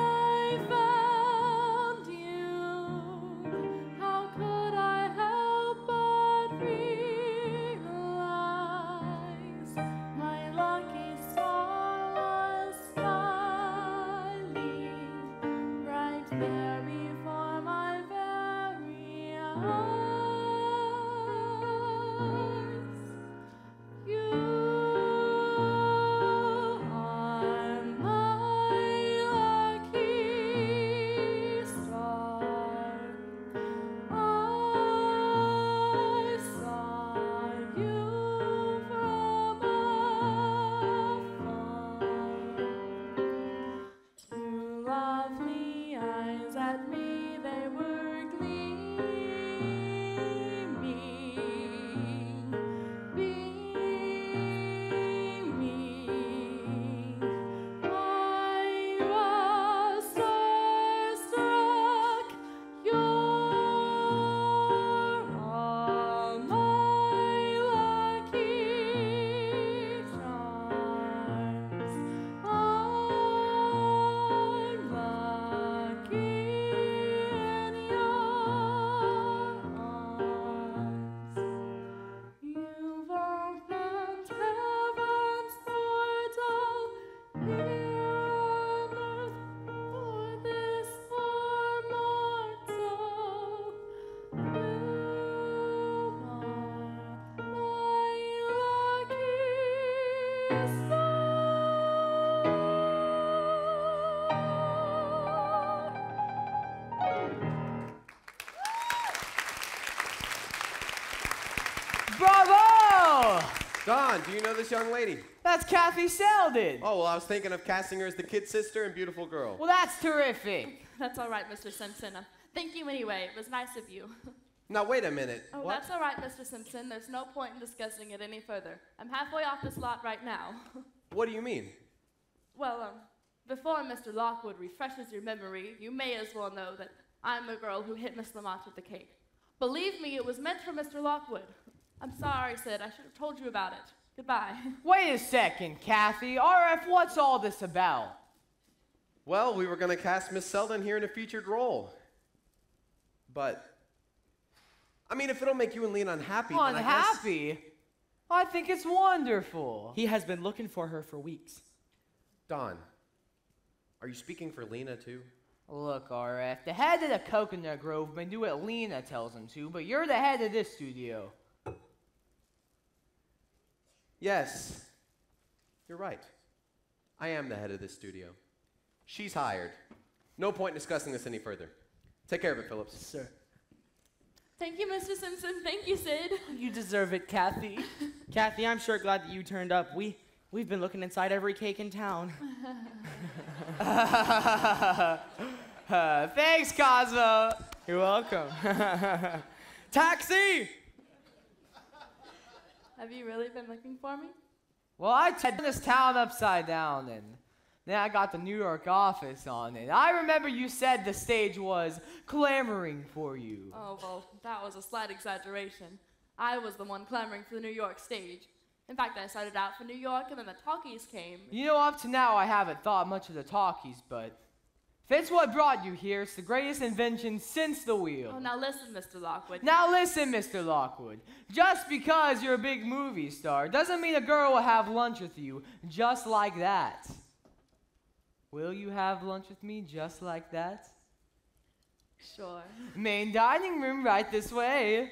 Don, do you know this young lady? That's Kathy Selden. Oh, well, I was thinking of casting her as the kid sister and beautiful girl. Well, that's terrific. That's all right, Mr. Simpson. Thank you anyway. It was nice of you. Now, wait a minute. Oh, What? that's all right, Mr. Simpson. There's no point in discussing it any further. I'm halfway off this lot right now. What do you mean? Well, before Mr. Lockwood refreshes your memory, you may as well know that I'm the girl who hit Miss Lamont with the cake. Believe me, it was meant for Mr. Lockwood. I'm sorry, Sid. I should have told you about it. Goodbye. Wait a second, Kathy. RF, what's all this about? Well, we were going to cast Miss Selden here in a featured role. But, I mean, if it'll make you and Lena unhappy, then I guess... Unhappy? I think it's wonderful. He has been looking for her for weeks. Don, are you speaking for Lena, too? Look, RF, the head of the Coconut Grove may do what Lena tells him to, but you're the head of this studio. Yes, you're right. I am the head of this studio. She's hired. No point in discussing this any further. Take care of it, Phillips. Sir. Thank you, Mr. Simpson. Thank you, Sid. You deserve it, Kathy. Kathy, I'm sure glad that you turned up. We've been looking inside every cake in town. Thanks, Cosmo. You're welcome. Taxi! Have you really been looking for me? Well, I turned this town upside down, and then I got the New York office on it. I remember you said the stage was clamoring for you. Oh, well, that was a slight exaggeration. I was the one clamoring for the New York stage. In fact, I started out for New York, and then the talkies came. You know, up to now, I haven't thought much of the talkies, but if it's what brought you here, it's the greatest invention since the wheel. Oh, now listen, Mr. Lockwood. Now listen, Mr. Lockwood. Just because you're a big movie star doesn't mean a girl will have lunch with you just like that. Will you have lunch with me just like that? Sure. Main dining room right this way.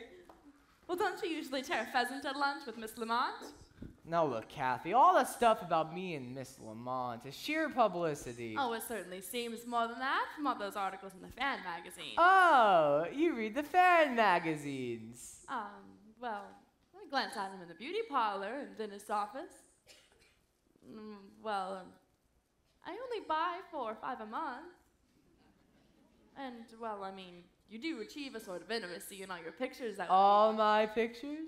Well, don't you usually tear a pheasant at lunch with Miss Lamont? Now look, Kathy, all that stuff about me and Miss Lamont is sheer publicity. Oh, it certainly seems more than that from all those articles in the fan magazine. Oh, you read the fan magazines. Well, I glance at them in the beauty parlor and dentist's office. I only buy 4 or 5 a month. And, well, I mean, you do achieve a sort of intimacy in all your pictures. All my pictures?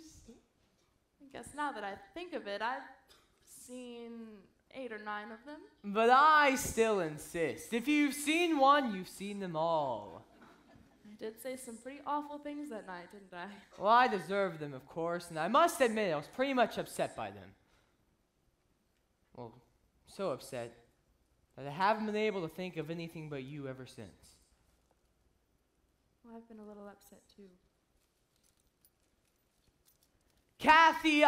I guess now that I think of it, I've seen 8 or 9 of them. But I still insist. If you've seen one, you've seen them all. I did say some pretty awful things that night, didn't I? Well, I deserved them, of course, and I must admit I was pretty much upset by them. Well, so upset that I haven't been able to think of anything but you ever since. Well, I've been a little upset, too. Kathy,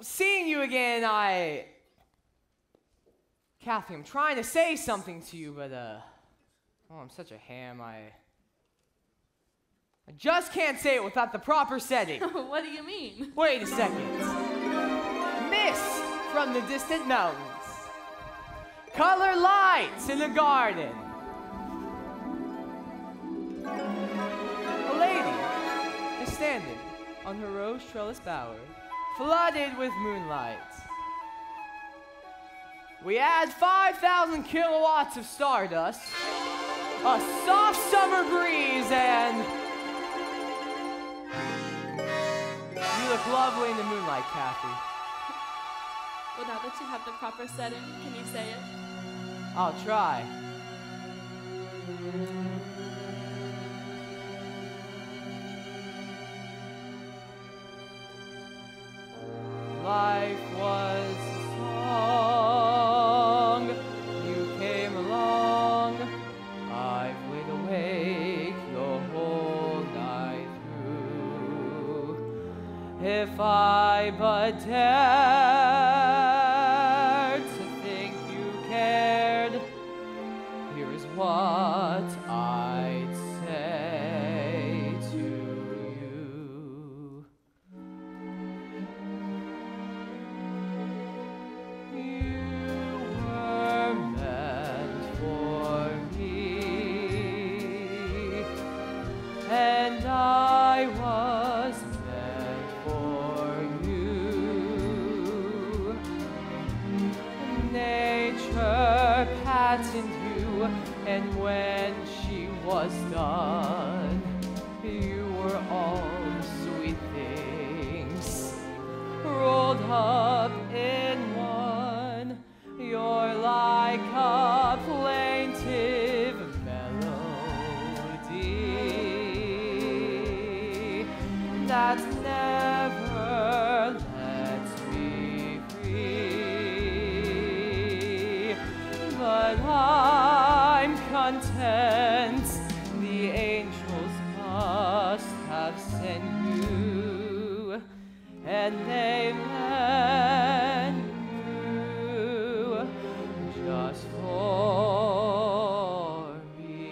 seeing you again, Kathy, I'm trying to say something to you, but, I'm such a ham, I just can't say it without the proper setting. What do you mean? Wait a second. Mist from the distant mountains. Color lights in the garden. A lady is standing on her rose trellis bower, flooded with moonlight. We add 5,000 kilowatts of stardust, a soft summer breeze, and you look lovely in the moonlight, Kathy. Well, now that you have the proper setting, can you say it? I'll try. Life was a song. You came along. I've laid awake the whole night through. If I but dared to think you cared, here is what I'd say to you. You were meant for me, and I was meant her patterned you, and when she was done, you were all the sweet things rolled up in one. You're like a plaintive melody that never lets me free. But I'm content, the angels must have sent you, and they meant you just for me.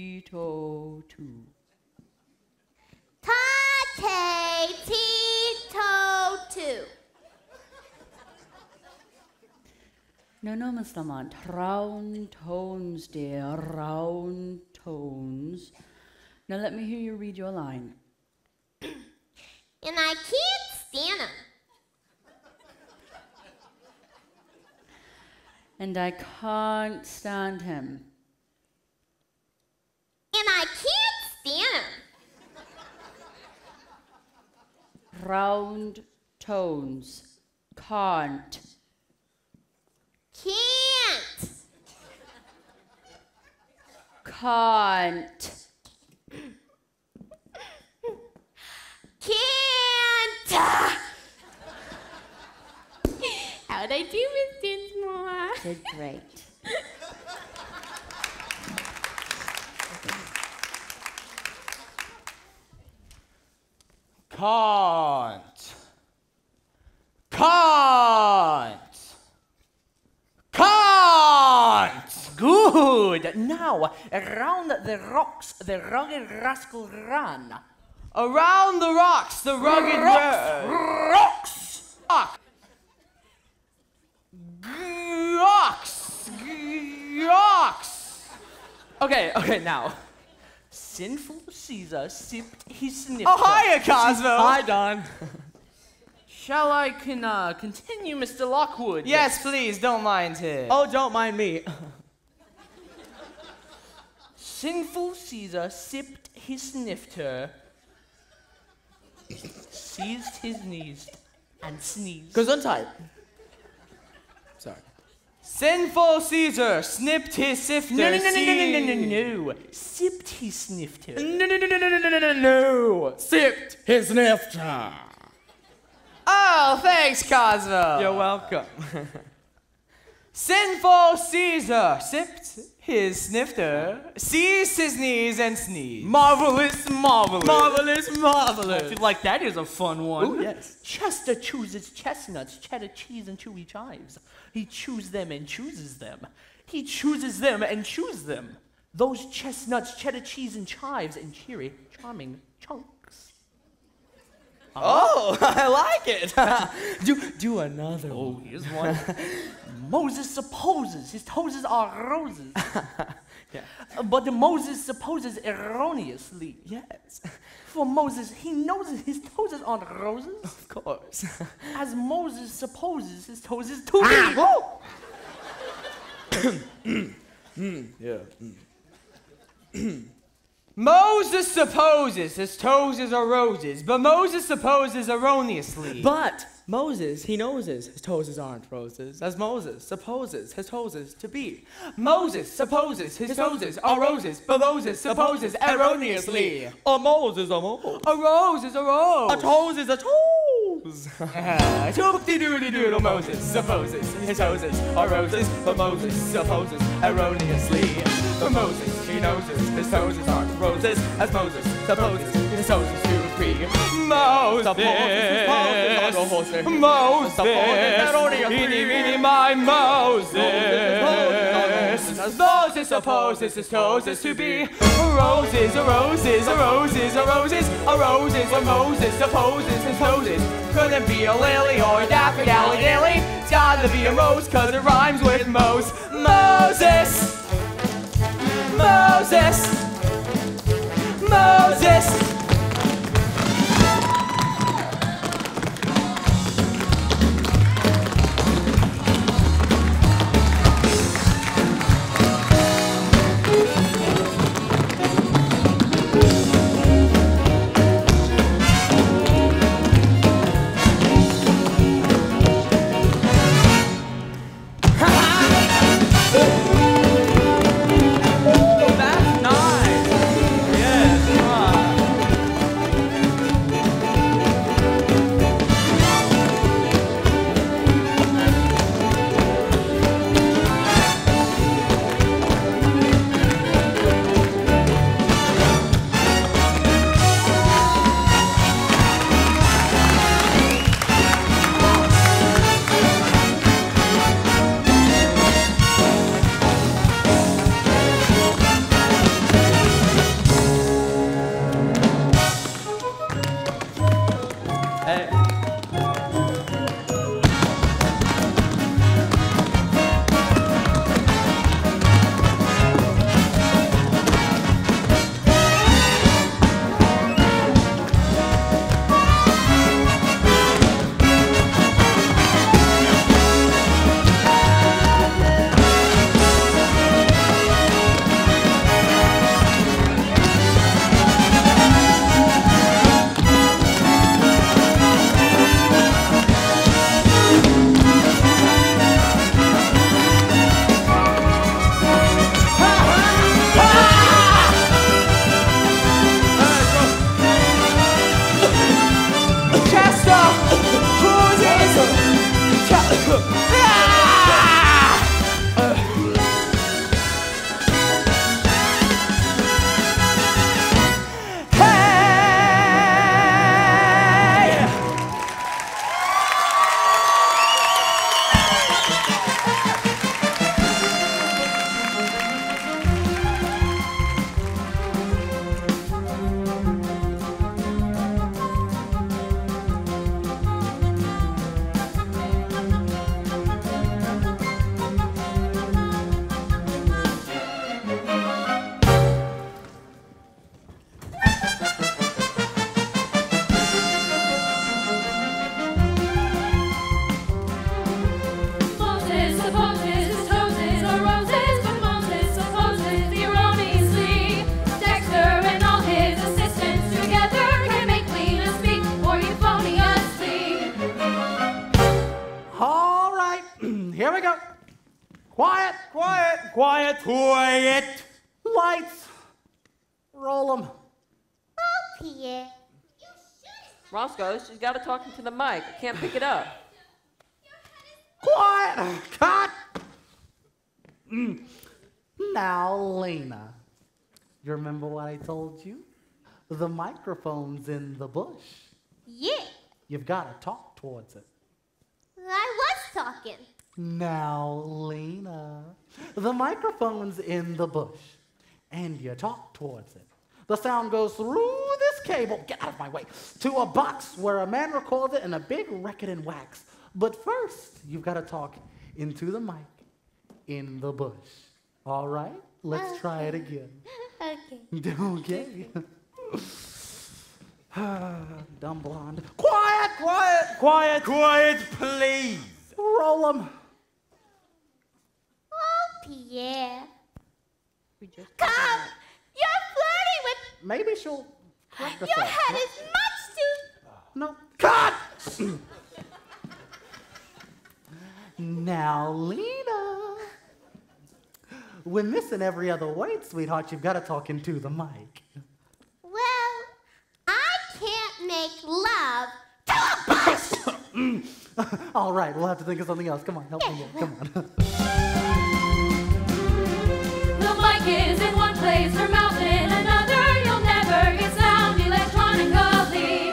Ta-te-ti-to-tu. Ta-te-ti-to-tu. No, no, Miss Lamont. Round tones, dear. Round tones. Now let me hear you read your line. And I can't stand him. And I can't stand him. And I can't stand him. Round tones. Can't. Can't. Can't. Can't. How'd I do, Miss Dinsmore? Did great. Can't. Can't. side. Now, around the rocks, the rugged rascal ran. Around the rocks, the rugged rocks. Rocks. Okay, now. Sinful Caesar sipped his snifter. Oh, hiya, Cosmo. Hi, Don. Shall I continue, Mr. Lockwood? Yes, please, don't mind him. Oh, don't mind me. Sinful Caesar sipped his snifter, seized his knees, and sneezed. Gesundheit. Sorry. Sinful Caesar snipped his sifter. No. Sipped his snifter. No. Sipped his snifter. Oh, thanks, Cosmo. You're welcome. Sinful Caesar sipped his snifter, seized his knees, and sneezed. Marvelous. I feel like that is a fun one. Ooh, yes. Chester chooses chestnuts, cheddar cheese, and chewy chives. He chews them and chooses them. He chooses them and chews them. Those chestnuts, cheddar cheese, and chives, and cheery, charming chunks. Oh, I like it. do another one. Oh, here's one. Moses supposes his toes are roses. Yeah. But Moses supposes erroneously. Yes. For Moses, he knows his toes aren't roses. Of course. As Moses supposes his toes to be. Yeah. Moses supposes his toes are roses, but Moses supposes erroneously. But Moses, he knows his toes aren't roses, as Moses supposes his toes to be. Moses supposes his toes are roses, but Moses supposes erroneously. A Moses, a Moses. A rose is a rose. A toes is a toes. Doodle Moses supposes his toes are roses, but Moses supposes erroneously. For Moses, he knows his toes aren't roses, as Moses supposes his toes to be. Moses, eeny, my Moses. Moses supposes his toes to be roses, roses, roses, roses, roses. When Moses supposes his toes couldn't be a lily or a daffodil dilly. It's gotta be a rose 'cause it rhymes with Moses. Moses. Here we go. Quiet. Quiet. Quiet. Quiet. Lights. Roll them. Oh, Pierre. Roscoe, she's got to talk into the mic. I can't pick it up. Quiet. Cut. Now, Lena, you remember what I told you? The microphone's in the bush. Yeah, You've got to talk towards it. I was talking. Now, Lena, the microphone's in the bush, and you talk towards it. The sound goes through this cable, get out of my way, to a box where a man records it in a big record in wax. But first, you've got to talk into the mic in the bush. All right? Let's try it again. Okay. Okay. Dumb blonde. Quiet! Quiet. Quiet. Quiet, please. Roll 'em. Oh, Pierre. Come! You're flirting with... Maybe she'll correct Your herself. head is much too... No. Cut! Now, Lena. When missing every other word, sweetheart, you've got to talk into the mic. Well, I can't make love. All right, we'll have to think of something else. Come on, help me out. Come on. The mic is in one place, her mouth in another. You'll never get sound electronically.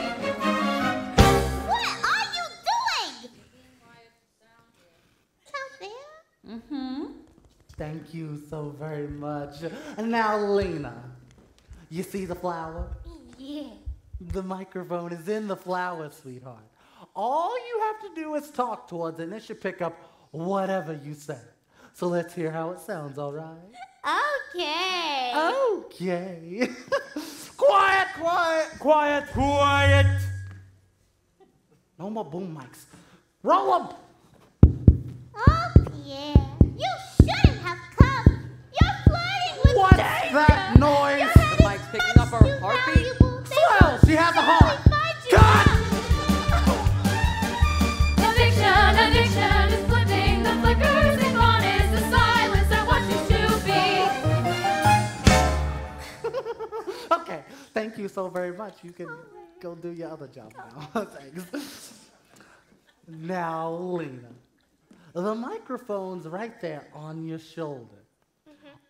What are you doing? Out there? Mm-hmm. Thank you so very much. And now, Lena, you see the flower? Yeah. The microphone is in the flower, sweetheart. All you have to do is talk towards it, and it should pick up whatever you say. So let's hear how it sounds, all right? Okay. Okay. Quiet! Quiet. Quiet. Quiet. No more boom mics. Roll 'em! Oh, Pierre. You shouldn't have come. You're flirting with What's danger. that noise? Your head The mic's picking up our heartbeat. Swell! She has a heart! Cut! Addiction is flipping the flickers, and gone is the silence that what you should be. Okay, thank you so very much. You can go do your other job now. Thanks. Now, Lena, the microphone's right there on your shoulder.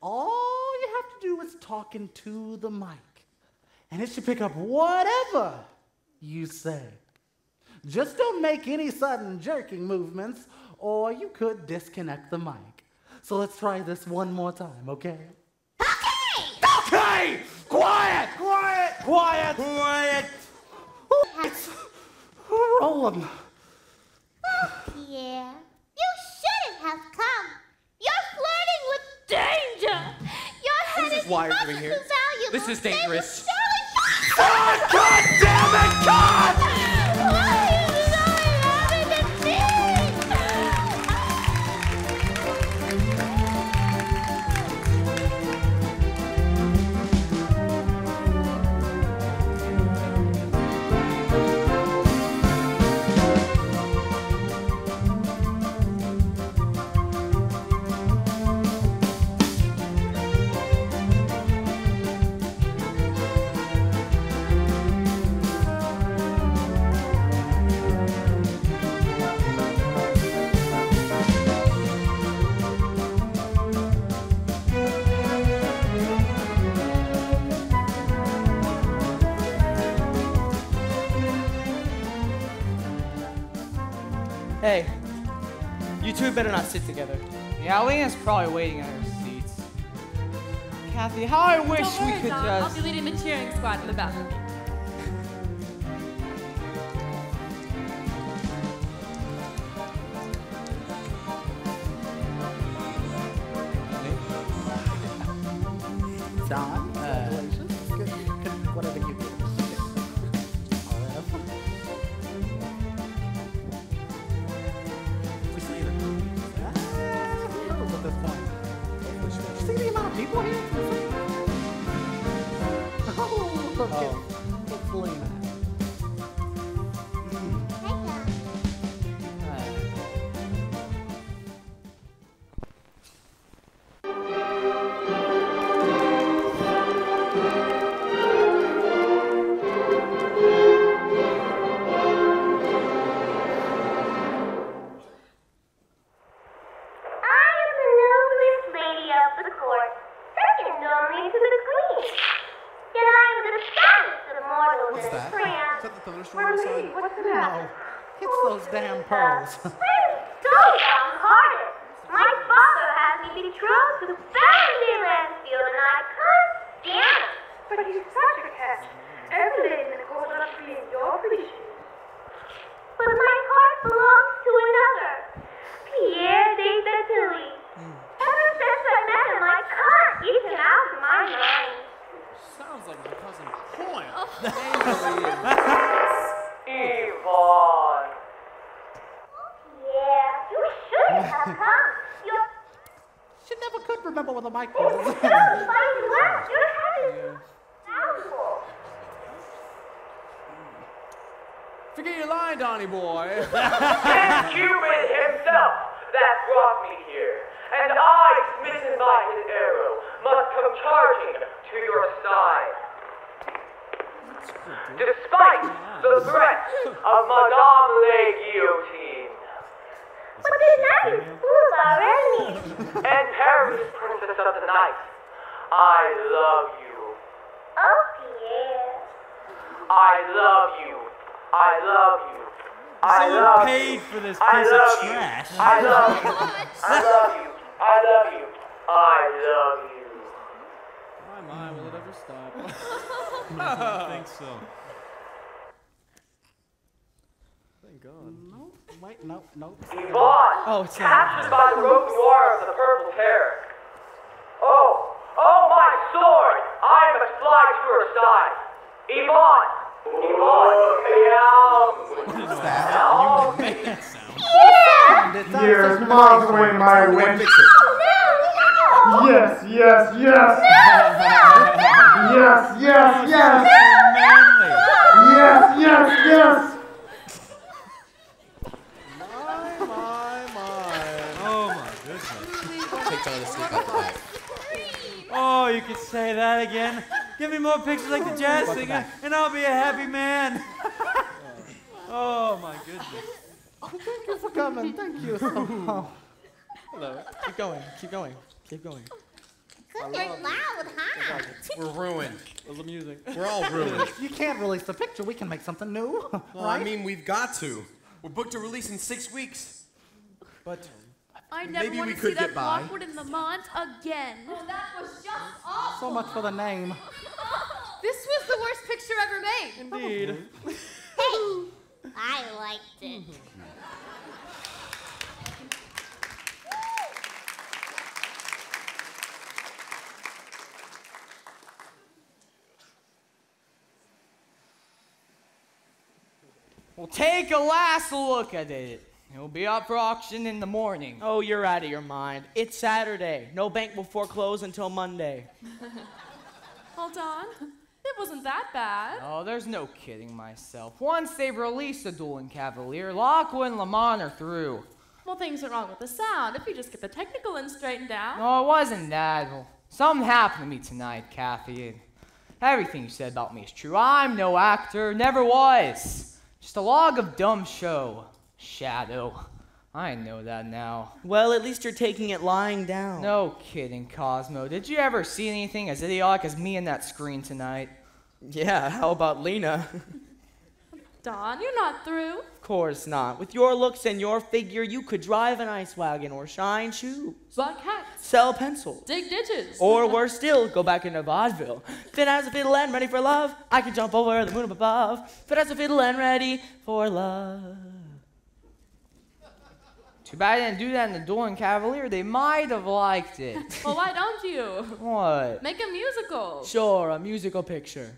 All you have to do is talk into the mic, and it should pick up whatever you say. Just don't make any sudden jerking movements, or you could disconnect the mic. So let's try this one more time, okay? Okay. Quiet. Quiet. Quiet. Quiet. Roll 'em. Pierre. You shouldn't have come. You're flirting with danger. Your head This is why you're doing much here. too valuable. This is dangerous. God damn it, God! Hey, you two better not sit together. Yeah, Lena's probably waiting in her seats. Kathy, how I wish Don't we worry, could Dom. I'll just... be leading the cheering squad in the balcony. Don, congratulations. Good, whatever you do. We see them. Who knows at this point? You see the amount of people here? Oh, look, it's Lena. from the side. What's the matter? No, it's those damn pearls. I'm so downhearted. My father has me betrothed to Fanny Lansfield, and I can't stand it. But he's such a cat. Every lady in the court must be in your position. But my heart belongs to another, Pierre de Tilley. Ever since I met him, I can't get him out of my mind. Sounds like my cousin Hoyle. Yvonne. Yeah, you shouldn't have come. You're She never could remember where the mic was. just like you left. Your head is downfall. Forget your line, Donnie boy. It's Cupid himself that brought me here, and I, smitten by his arrow, must come charging to your side. Despite the threats of Madame Le Guillotine But they're not as full of our enemies. and Paris, Princess of the Night, I love you. Oh, Pierre. I love you. I love you. I love you. paid for this I piece love of you. trash. I love you. I love you. I love you. I love you. My, will it ever stop? I don't think so. Thank God. No, wait, no. Yvonne, Oh, it's captured by the rope noir of the purple terror. Oh, my sword! I must fly to her side. Yvonne! Make that sound. Here's muzzling my wind. Yes, yes, yes. Yes, yes, yes. Yes, yes, yes. Oh my goodness. Take time to sleep out the back. Oh, you could say that again. Give me more pictures like the jazz singer, and I'll be a happy man. Oh my goodness. Thank you for coming. Thank you so much. Hello. Keep going. Keep going. Keep going. Good, you're loud, huh? We're ruined. Love the music. We're all ruined. You can't release the picture. We can make something new. Well, right? I mean, we've got to. We're booked to release in 6 weeks. But I never maybe want we to could see that get by. Lockwood in Lamont again. Oh, that was just awful. So much for the name. This was the worst picture ever made. Indeed. Hey, I liked it. Well, take a last look at it. It'll be up for auction in the morning. Oh, you're out of your mind. It's Saturday. No bank will foreclose until Monday. Hold on. It wasn't that bad. Oh, there's no kidding myself. Once they've released the Dueling Cavalier, Lockwood and Lamont are through. Well, things are wrong with the sound. If you just get the technical end straightened out. No, it wasn't that. Well, something happened to me tonight, Kathy. And everything you said about me is true. I'm no actor, never was. Just a log of dumb show. Shadow. I know that now. Well, at least you're taking it lying down. No kidding, Cosmo. Did you ever see anything as idiotic as me in that screen tonight? Yeah, how about Lena? Don, you're not through. Of course not. With your looks and your figure, you could drive an ice wagon or shine shoes. Buck hats. Sell pencils. Dig ditches. Or worse still, go back into vaudeville. Fit as a fiddle and ready for love. I can jump over the moon up above. Fit as a fiddle and ready for love. Too bad I didn't do that in the Dueling Cavalier. They might have liked it. Well, why don't you? What? Make a musical. Sure, a musical picture.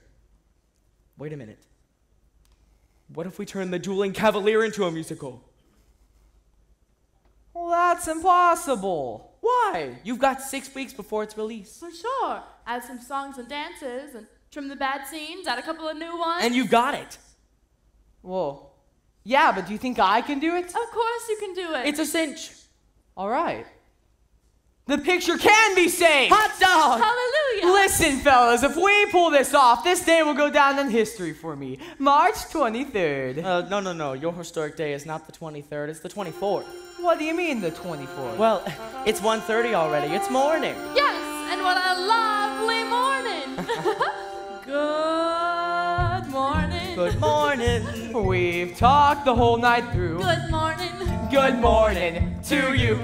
Wait a minute. What if we turn the Dueling Cavalier into a musical? Well, that's impossible. Why? You've got 6 weeks before it's released. For sure. Add some songs and dances and trim the bad scenes, add a couple of new ones. And you've got it. Whoa. Yeah, but do you think I can do it? Of course you can do it. It's a cinch. All right. The picture can be saved! Hot dog! Hallelujah! Listen, fellas, if we pull this off, this day will go down in history for me. March 23rd. No. Your historic day is not the 23rd, it's the 24th. What do you mean, the 24th? Well, it's 1:30 already. It's morning. Yes, and what a lovely morning. Good morning. morning. Good morning. We've talked the whole night through. Good morning. Good morning to you.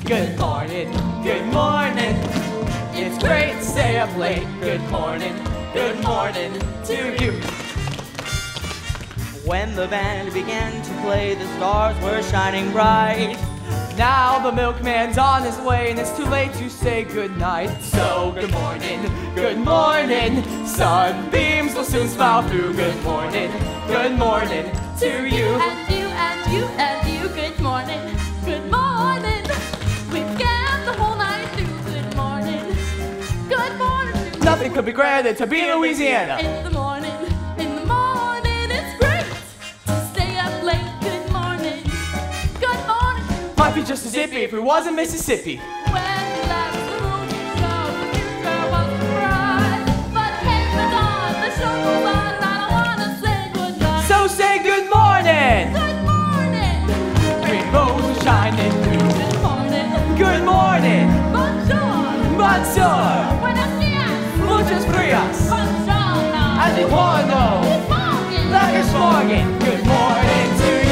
Good morning. Good morning. It's great to stay up late. Good morning. Good morning to you. When the band began to play, the stars were shining bright. Now the milkman's on his way and it's too late to say goodnight. So good morning, good morning. Sunbeams will soon smile through. Good morning to you. And you, and you, and you, good morning. Good morning. We've gabbed the whole night through. Good morning. Good morning to you. Nothing could be greater than to be in Louisiana. In the morning, it's great to stay up late. Good morning. Good morning. Might be just as iffy if it wasn't Mississippi. When we left the room, so the future was bright. But came the dawn, the show goes on, and I don't wanna say goodnight. So say good morning. Good morning. Rainbows are shining through. Good morning. Good morning. Bonjour. Bonjour. Buenos dias. Muchas gracias. Buongiorno. Adibuono. Good morning. Lekker morgen. Good morning to you.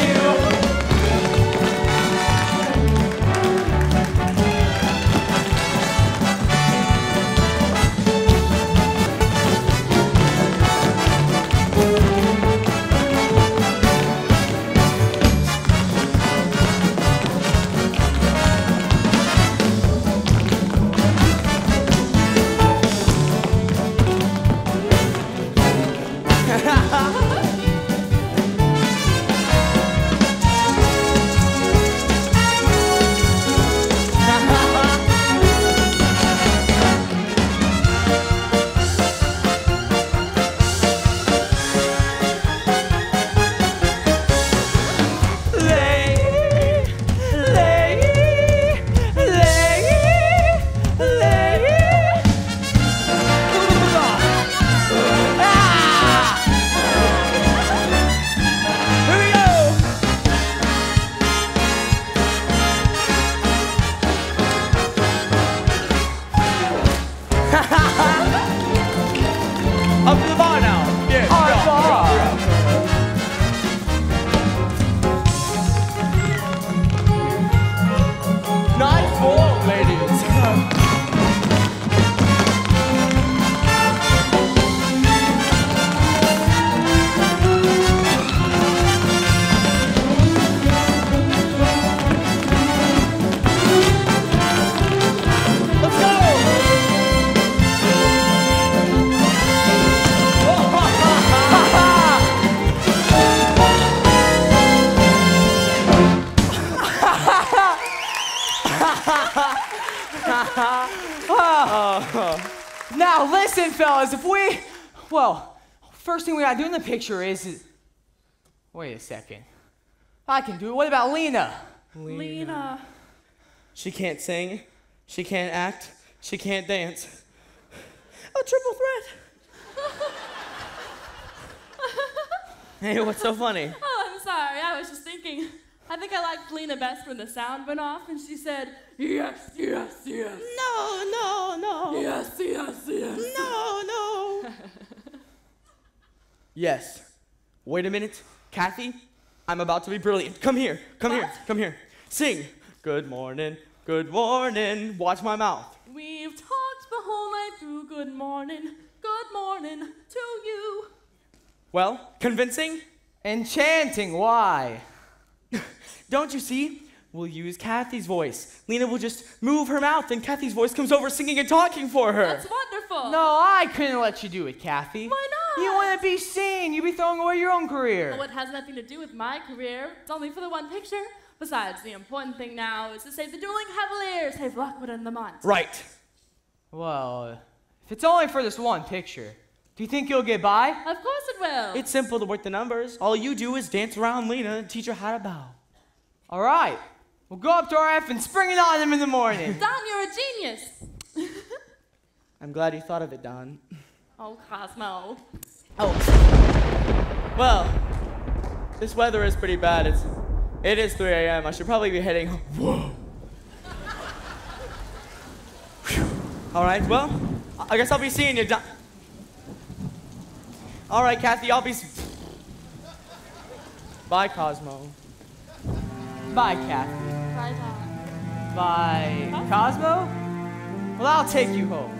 Up to the bar now. Yeah. Nice ball, ladies. Now listen, fellas, first thing we gotta do in the picture is wait a second. I can do it. What about Lena? Lena. She can't sing, she can't act, she can't dance. A triple threat. Hey, what's so funny? Oh, I'm sorry. I was just thinking. I think I liked Lena best when the sound went off and she said, yes, yes, yes. No. Yes, yes, yes. No. Yes. Wait a minute. Kathy, I'm about to be brilliant. Come here. Come here. Sing. Good morning. Watch my mouth. We've talked the whole night through. Good morning to you. Well, convincing? Enchanting, why? Don't you see? We'll use Kathy's voice. Lena will just move her mouth and Kathy's voice comes over singing and talking for her. That's wonderful. No, I couldn't let you do it, Kathy. Why not? You want to be seen. You'd be throwing away your own career. Well, it has nothing to do with my career. It's only for the one picture. Besides, the important thing now is to save the dueling cavaliers, save Lockwood and Lamont. Right. Well, if it's only for this one picture, do you think you'll get by? Of course it will. It's simple to work the numbers. All you do is dance around Lena and teach her how to bow. All right. We'll go up to RF and spring it on him in the morning. Don, you're a genius. I'm glad you thought of it, Don. Oh, Cosmo. Oh. Well, this weather is pretty bad. It is 3 a.m. I should probably be heading home. Whoa. All right, well, I guess I'll be seeing you, Don. All right, Kathy, I'll be... Bye, Cosmo. Bye, Kathy. Bye, Don. Bye, Cosmo? Well, I'll take you home.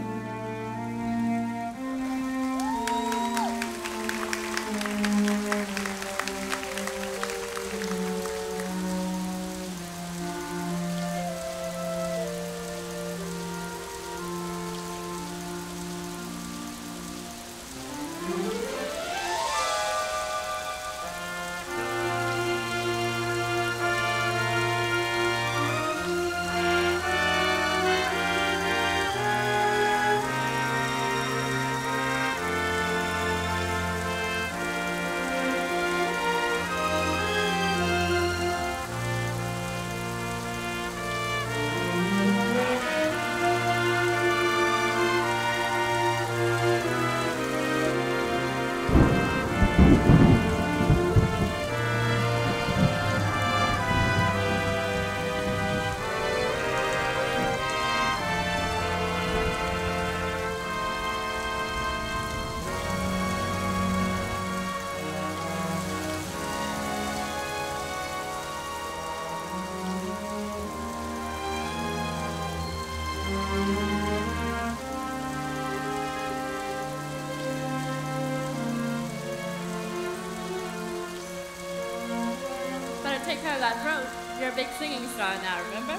Take care of that throat. You're a big singing star now, remember?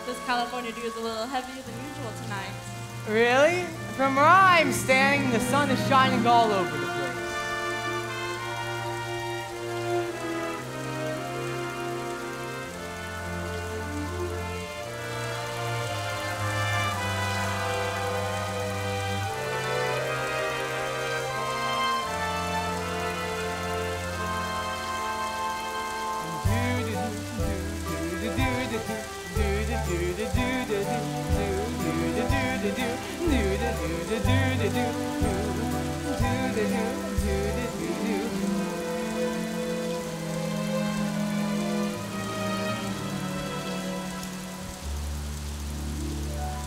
This California dew is a little heavier than usual tonight. Really? From where I'm standing, the sun is shining all over the place.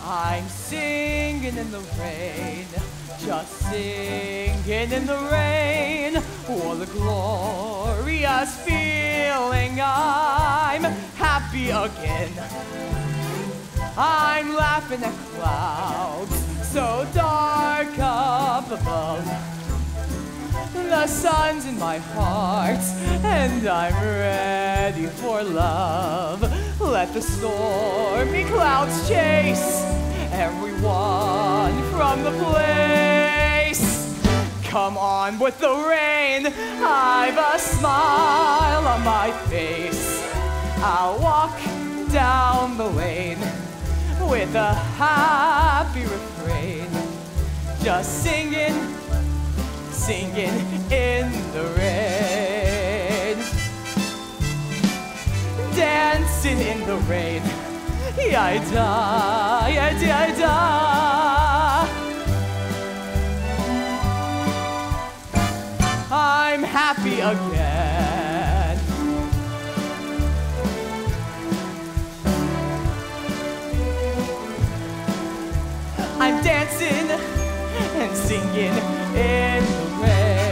I'm singing in the rain, just singing in the rain. What a glorious feeling, I'm happy again. I'm laughing at clouds so dark up above. The sun's in my heart and I'm ready for love. Let the stormy clouds chase everyone from the place. Come on with the rain, I've a smile on my face. I'll walk down the lane with a happy refrain, just singing, singing in the rain, dancing in the rain. Ya-da, ya-da-da. I'm happy again. I'm dancing and singing in the rain.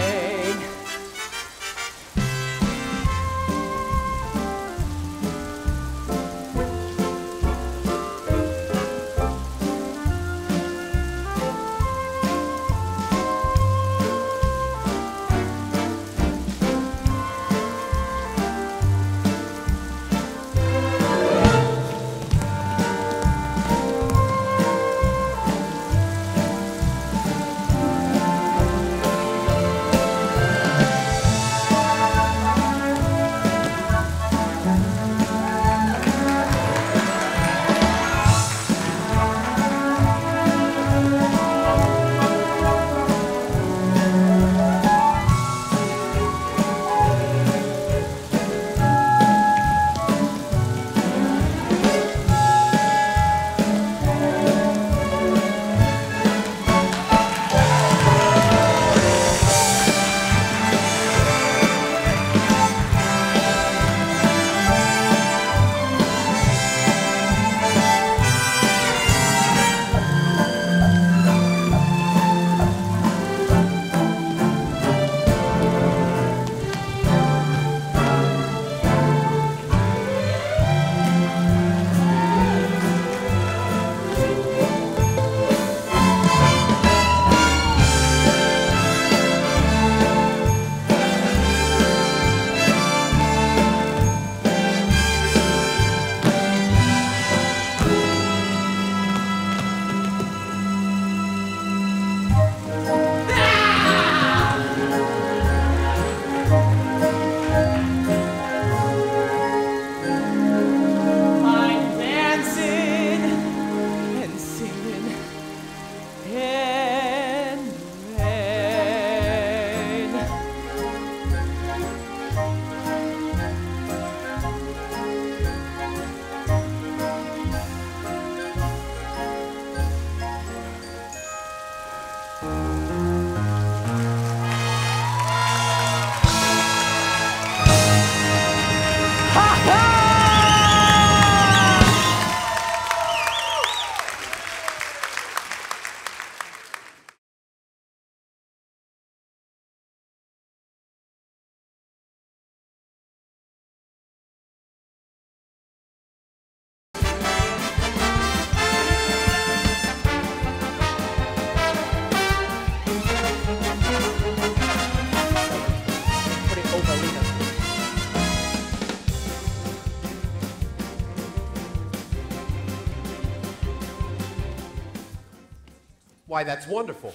Why, that's wonderful.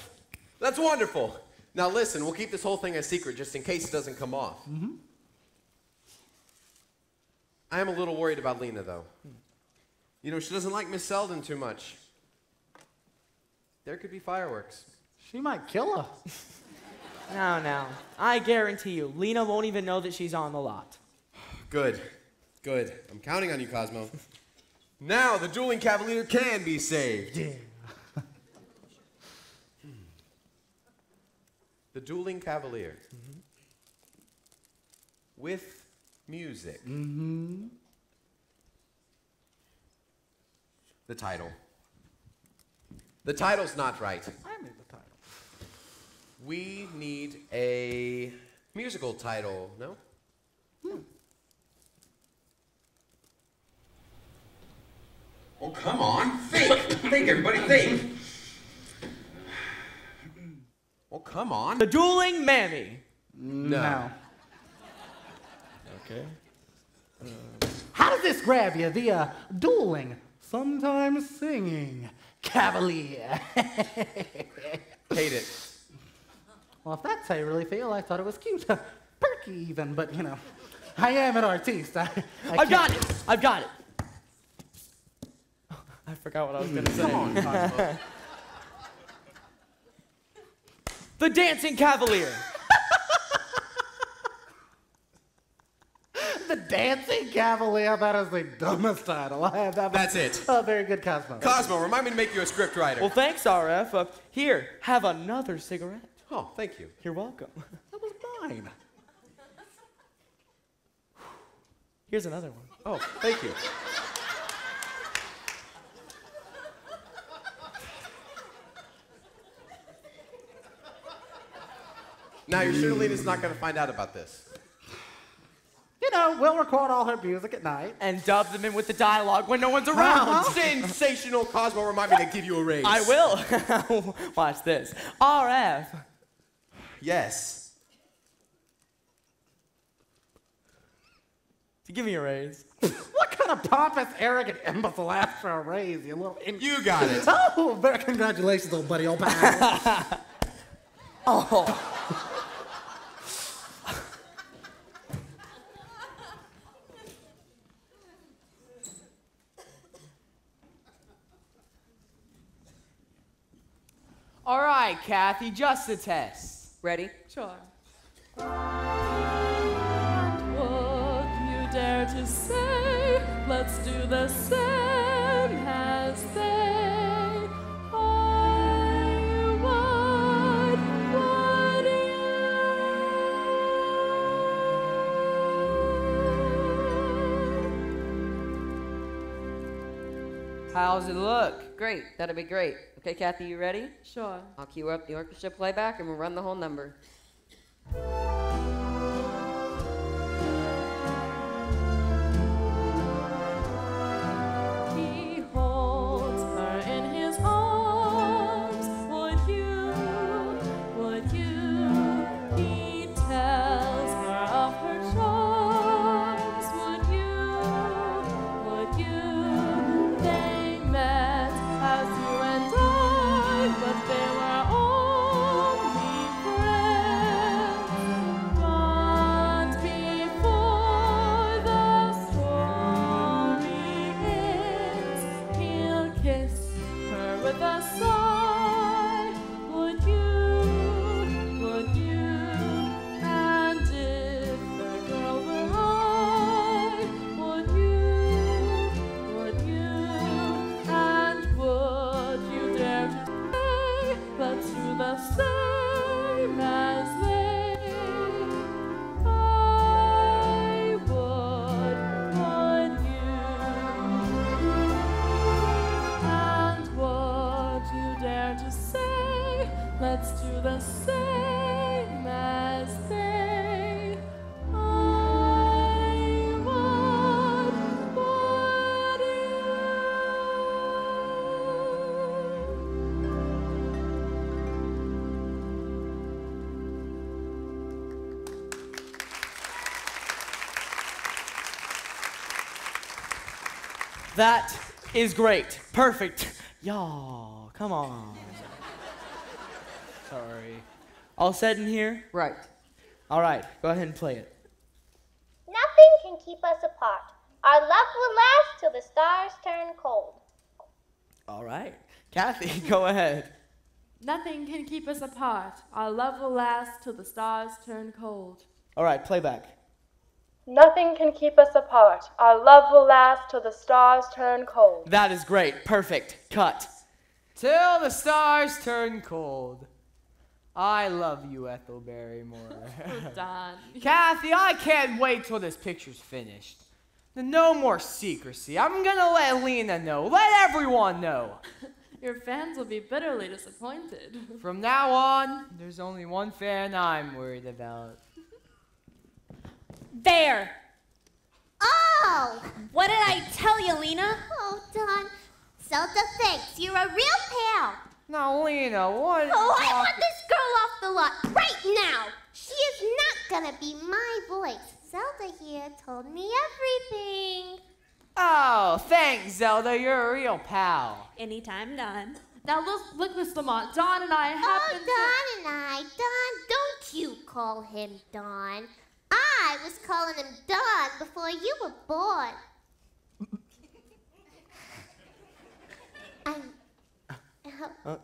That's wonderful. Now listen, we'll keep this whole thing a secret just in case it doesn't come off. Mm-hmm. I am a little worried about Lena, though. You know, she doesn't like Miss Selden too much. There could be fireworks. She might kill her. No. I guarantee you, Lena won't even know that she's on the lot. Good. Good. I'm counting on you, Cosmo. Now the dueling cavalier can be saved. Yeah. The dueling cavalier. Mm-hmm. With music. Mm-hmm. The title. The title's not right. I made the title. We need a musical title, no? Oh, come on. Think! Think, everybody, think! Oh, come on. The Dueling Mammy. No. Okay. How does this grab you? The dueling, sometimes singing, cavalier. Hate it. Well, if that's how you really feel, I thought it was cute. Perky even, but you know, I am an artiste. I've got it. I've got it. I forgot what I was going to say. Come on, Cosmo. The Dancing Cavalier. The Dancing Cavalier, that is the dumbest title. I have that. That's it. Oh, very good, Cosmo. Cosmo, remind me to make you a script writer. Well, thanks, RF. Here, have another cigarette. Oh, thank you. You're welcome. That was mine. Here's another one. Oh, thank you. Now, you're sure Lena's not going to find out about this? You know, we'll record all her music at night. And dub them in with the dialogue when no one's around. Sensational. Cosmo, remind me to give you a raise. I will. Watch this. RF. Yes. Give me a raise. What kind of pompous, arrogant imbecile asks for a raise, you little... You got it. Oh, very congratulations, old buddy, old pal. Oh. All right, Kathy, just a test. Ready? Sure. What you dare to say? Let's do the same as they. I would you? How's it look? Great. That'll be great. Okay, Kathy, you ready? Sure. I'll cue up the orchestra playback and we'll run the whole number. He holds her in his arms. Would you? He tells her of her charms. Would you? They met as you and I, but they were only friends. That is great. Perfect. Y'all, come on. Sorry. All set in here? Right. All right, go ahead and play it. Nothing can keep us apart. Our love will last till the stars turn cold. All right. Kathy, go ahead. Nothing can keep us apart. Our love will last till the stars turn cold. All right, play back. Nothing can keep us apart. Our love will last till the stars turn cold. That is great. Perfect. Cut. Till the stars turn cold. I love you, Ethel Barrymore. Don. Kathy, I can't wait till this picture's finished. No more secrecy. I'm gonna let Lena know. Let everyone know. Your fans will be bitterly disappointed. From now on, there's only one fan I'm worried about. There. Oh! What did I tell you, Lena? Oh, Don. Zelda, thanks. You're a real pal. Now, Lena, what? Oh, I want this girl off the lot right now. She is not gonna be my voice. Zelda here told me everything. Oh, thanks, Zelda. You're a real pal. Anytime, Don. Now look, Miss Lamont. Don and I happen Don and I. Don, don't you call him Don. I was calling him Don before you were born. Who you were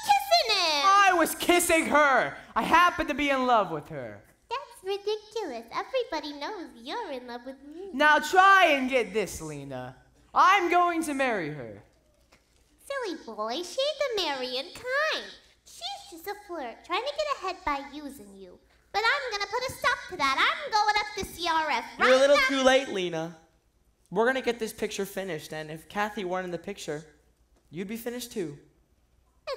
kissing him? I was kissing her. I happen to be in love with her. That's ridiculous. Everybody knows you're in love with me. Now try and get this, Lena. I'm going to marry her. Silly boy, she's the marrying kind. She's just a flirt, trying to get ahead by using you. But I'm gonna put a stop to that. I'm going up to CRF right now. You're a little too late, Lena. We're gonna get this picture finished, and if Kathy weren't in the picture, you'd be finished too.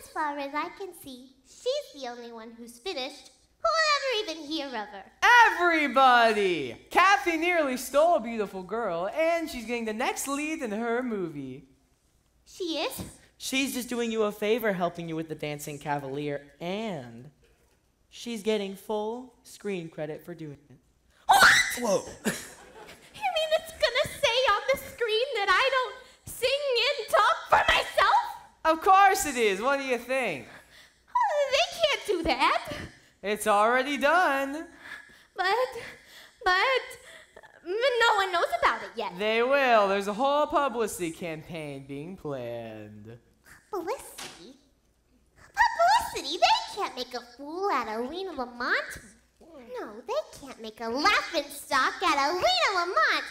As far as I can see, she's the only one who's finished. Who will ever even hear of her? Everybody! Kathy nearly stole a beautiful girl, and she's getting the next lead in her movie. She is? She's just doing you a favor helping you with the Dancing Cavalier, and she's getting full screen credit for doing it. What? Whoa. You mean it's gonna say on the screen that I don't sing and talk for myself? Of course it is. What do you think? They can't do that. It's already done. But no one knows about it yet. They will. There's a whole publicity campaign being planned. Publicity? Publicity? They can't make a fool out of Lena Lamont. No, they can't make a laughing stock out of Lena Lamont.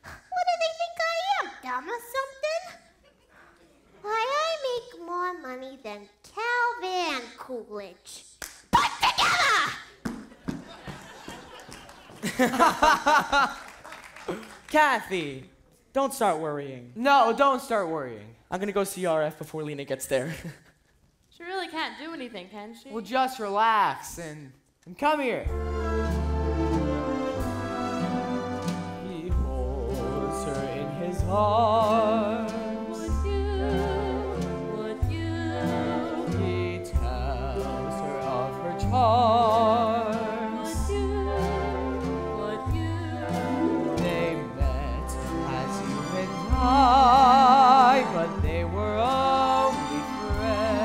What do they think I am, dumb or something? Why, I make more money than Cal Van Coolidge. Put together! Kathy, don't start worrying. No, don't start worrying. I'm gonna go see RF before Lena gets there. She really can't do anything, can she? Well, just relax and come here. He holds her in his arms. Would you? He tells her of her charms. Would you? They met as you and I, but they were only friends.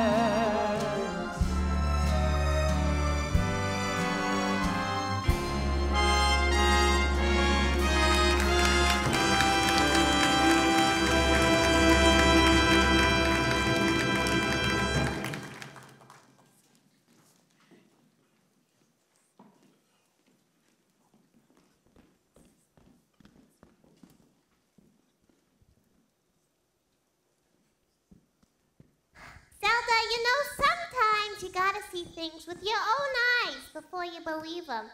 Zelda, you know, sometimes you gotta see things with your own eyes before you believe them.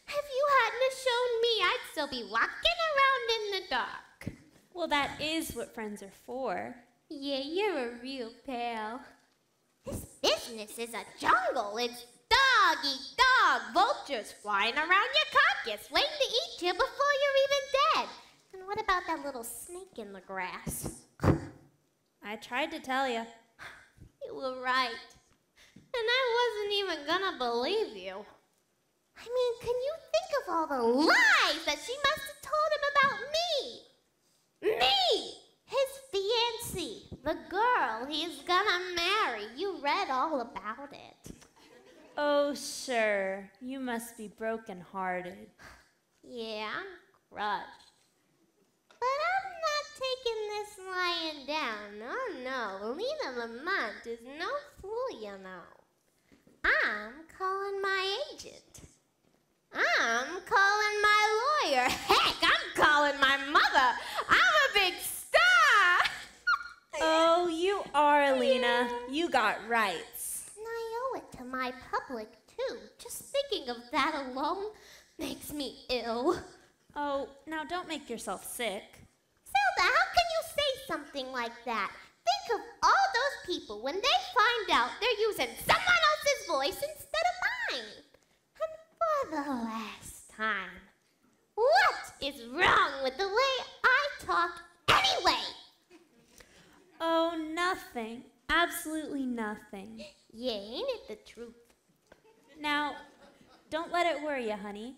If you hadn't have shown me, I'd still be walking around in the dark. Well, that is what friends are for. Yeah, you're a real pal. This business is a jungle. It's dog eat dog, vultures flying around your carcass, waiting to eat you before you're even dead. And what about that little snake in the grass? I tried to tell you. You were right. And I wasn't even gonna believe you. I mean, can you think of all the lies that she must have told him about me? The girl he's gonna marry. You read all about it. Oh, sure. You must be broken-hearted. Yeah, I'm crushed. But I'm not taking this lying down. Oh no, Lena Lamont is no fool, you know. I'm calling my agent. I'm calling my lawyer. Heck, I'm calling my mother. I'm a big star. Oh, you are, Lena. You got rights. And I owe it to my public, too. Just thinking of that alone makes me ill. Oh, now don't make yourself sick. Zelda, how can you say something like that? Think of all those people when they find out they're using someone else's voice instead of mine. And for the last time, what is wrong with the way I talk anyway? Oh, nothing. Absolutely nothing. Yeah, ain't it the truth? Now, don't let it worry you, honey.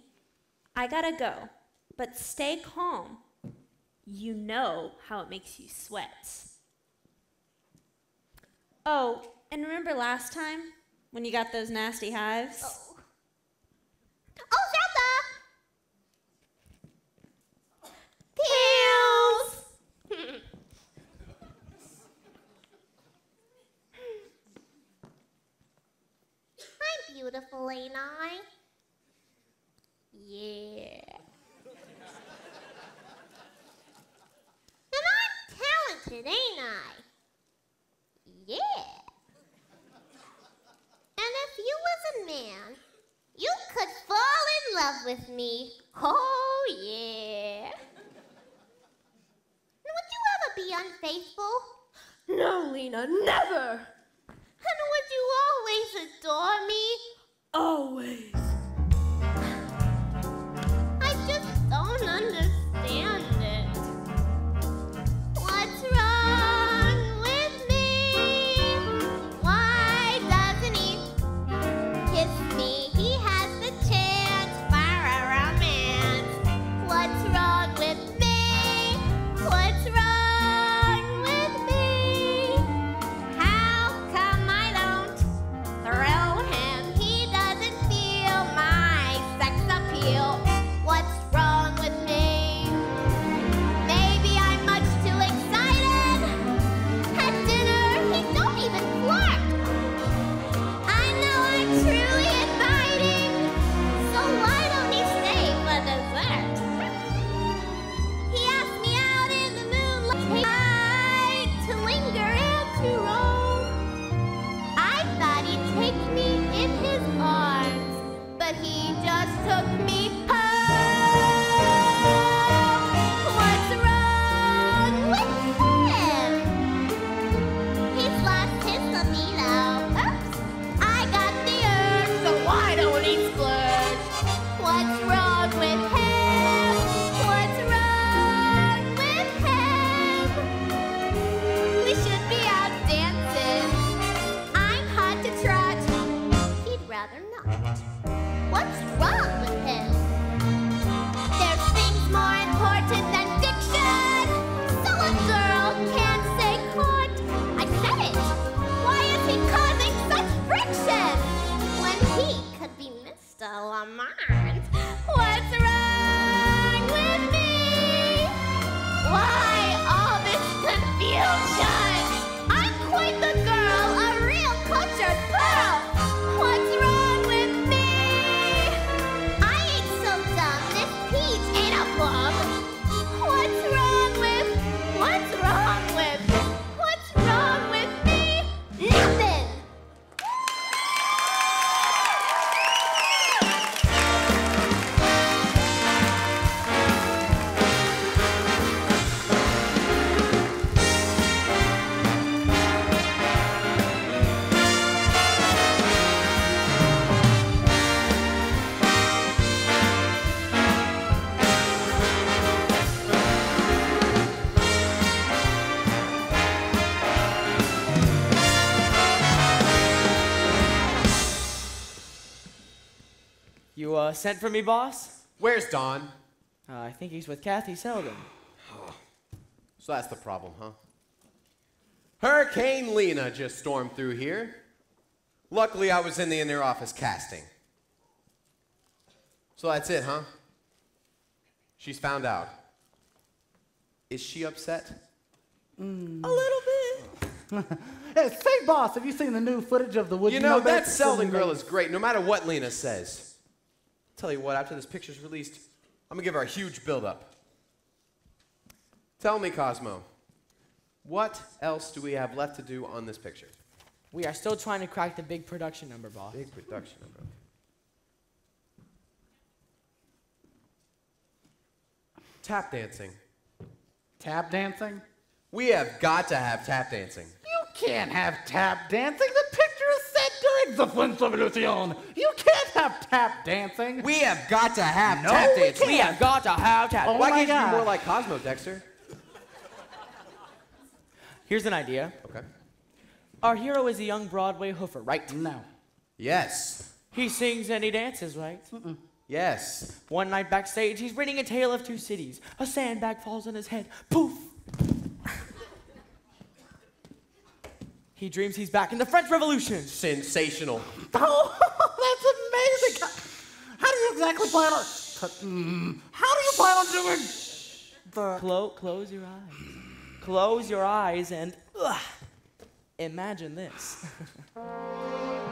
I gotta go, but stay calm. You know how it makes you sweat. Oh, and remember last time when you got those nasty hives? Oh, Zelda! Pills! I'm beautiful, ain't I? Yeah. And I'm talented, ain't I? Yeah. And if you was a man, you could fall in love with me. Oh, yeah. And would you ever be unfaithful? No, Lena, never. And would you always adore me? Always. I just don't understand it. What's wrong with me? Why doesn't he kiss me? He has the chance for a romance. What's wrong with me? What's wrong with me? How come I don't thrill him? He doesn't feel my sex appeal. What's wrong with me? Maybe I'm much too excited. At dinner, he don't even flirt. I know I'm truly inviting, so why don't he stay for dessert? He asked me out in the moonlight to linger and to roam. I thought he'd take me in his arms, but he just took me home. What's wrong with him? He's lost his libido. Oops, I got the urge, so why don't he splurge? What's wrong with him? What's wrong with him? We should be out dancing. I'm hot to trot. He'd rather not. What's wrong with him? There's things more important than diction. So a girl can't say caught. I said it. Why is he causing such friction when he could be Mr. Lamont? What's wrong with me? Why all this confusion? I'm quite the girl, a real cultured pearl. What's wrong with me? I ain't so dumb. This peach ain't a plum. What's wrong with me? What's wrong with me? Nothing. You sent for me, boss? Where's Don? I think he's with Kathy Selden. So that's the problem, huh? Hurricane Lena just stormed through here. Luckily, I was in the inner office casting. So that's it, huh? She's found out. Is she upset? A little bit. Hey, say, boss, have you seen the new footage of the Would You know, that Selden girl is great, no matter what Lena says. Tell you what, after this picture's released, I'm gonna give her a huge build-up. Tell me, Cosmo, what else do we have left to do on this picture? We are still trying to crack the big production number, boss. Big production number. Tap dancing. Tap dancing? We have got to have tap dancing. You can't have tap dancing. The picture is set during the French Revolution. You can't have tap dancing. We have got to have No, tap we dancing. can't. We have got to have tap. Oh Why my can't you God. be more like Cosmo, Dexter? Here's an idea. Okay. Our hero is a young Broadway hoofer, right? No. Yes. He sings and he dances, right? Yes. One night backstage, he's reading A Tale of Two Cities. A sandbag falls on his head. Poof! He dreams he's back in the French Revolution. Sensational. Oh, that's amazing. How do you exactly plan on... How do you plan on doing... Close your eyes. Close your eyes and... imagine this. Don't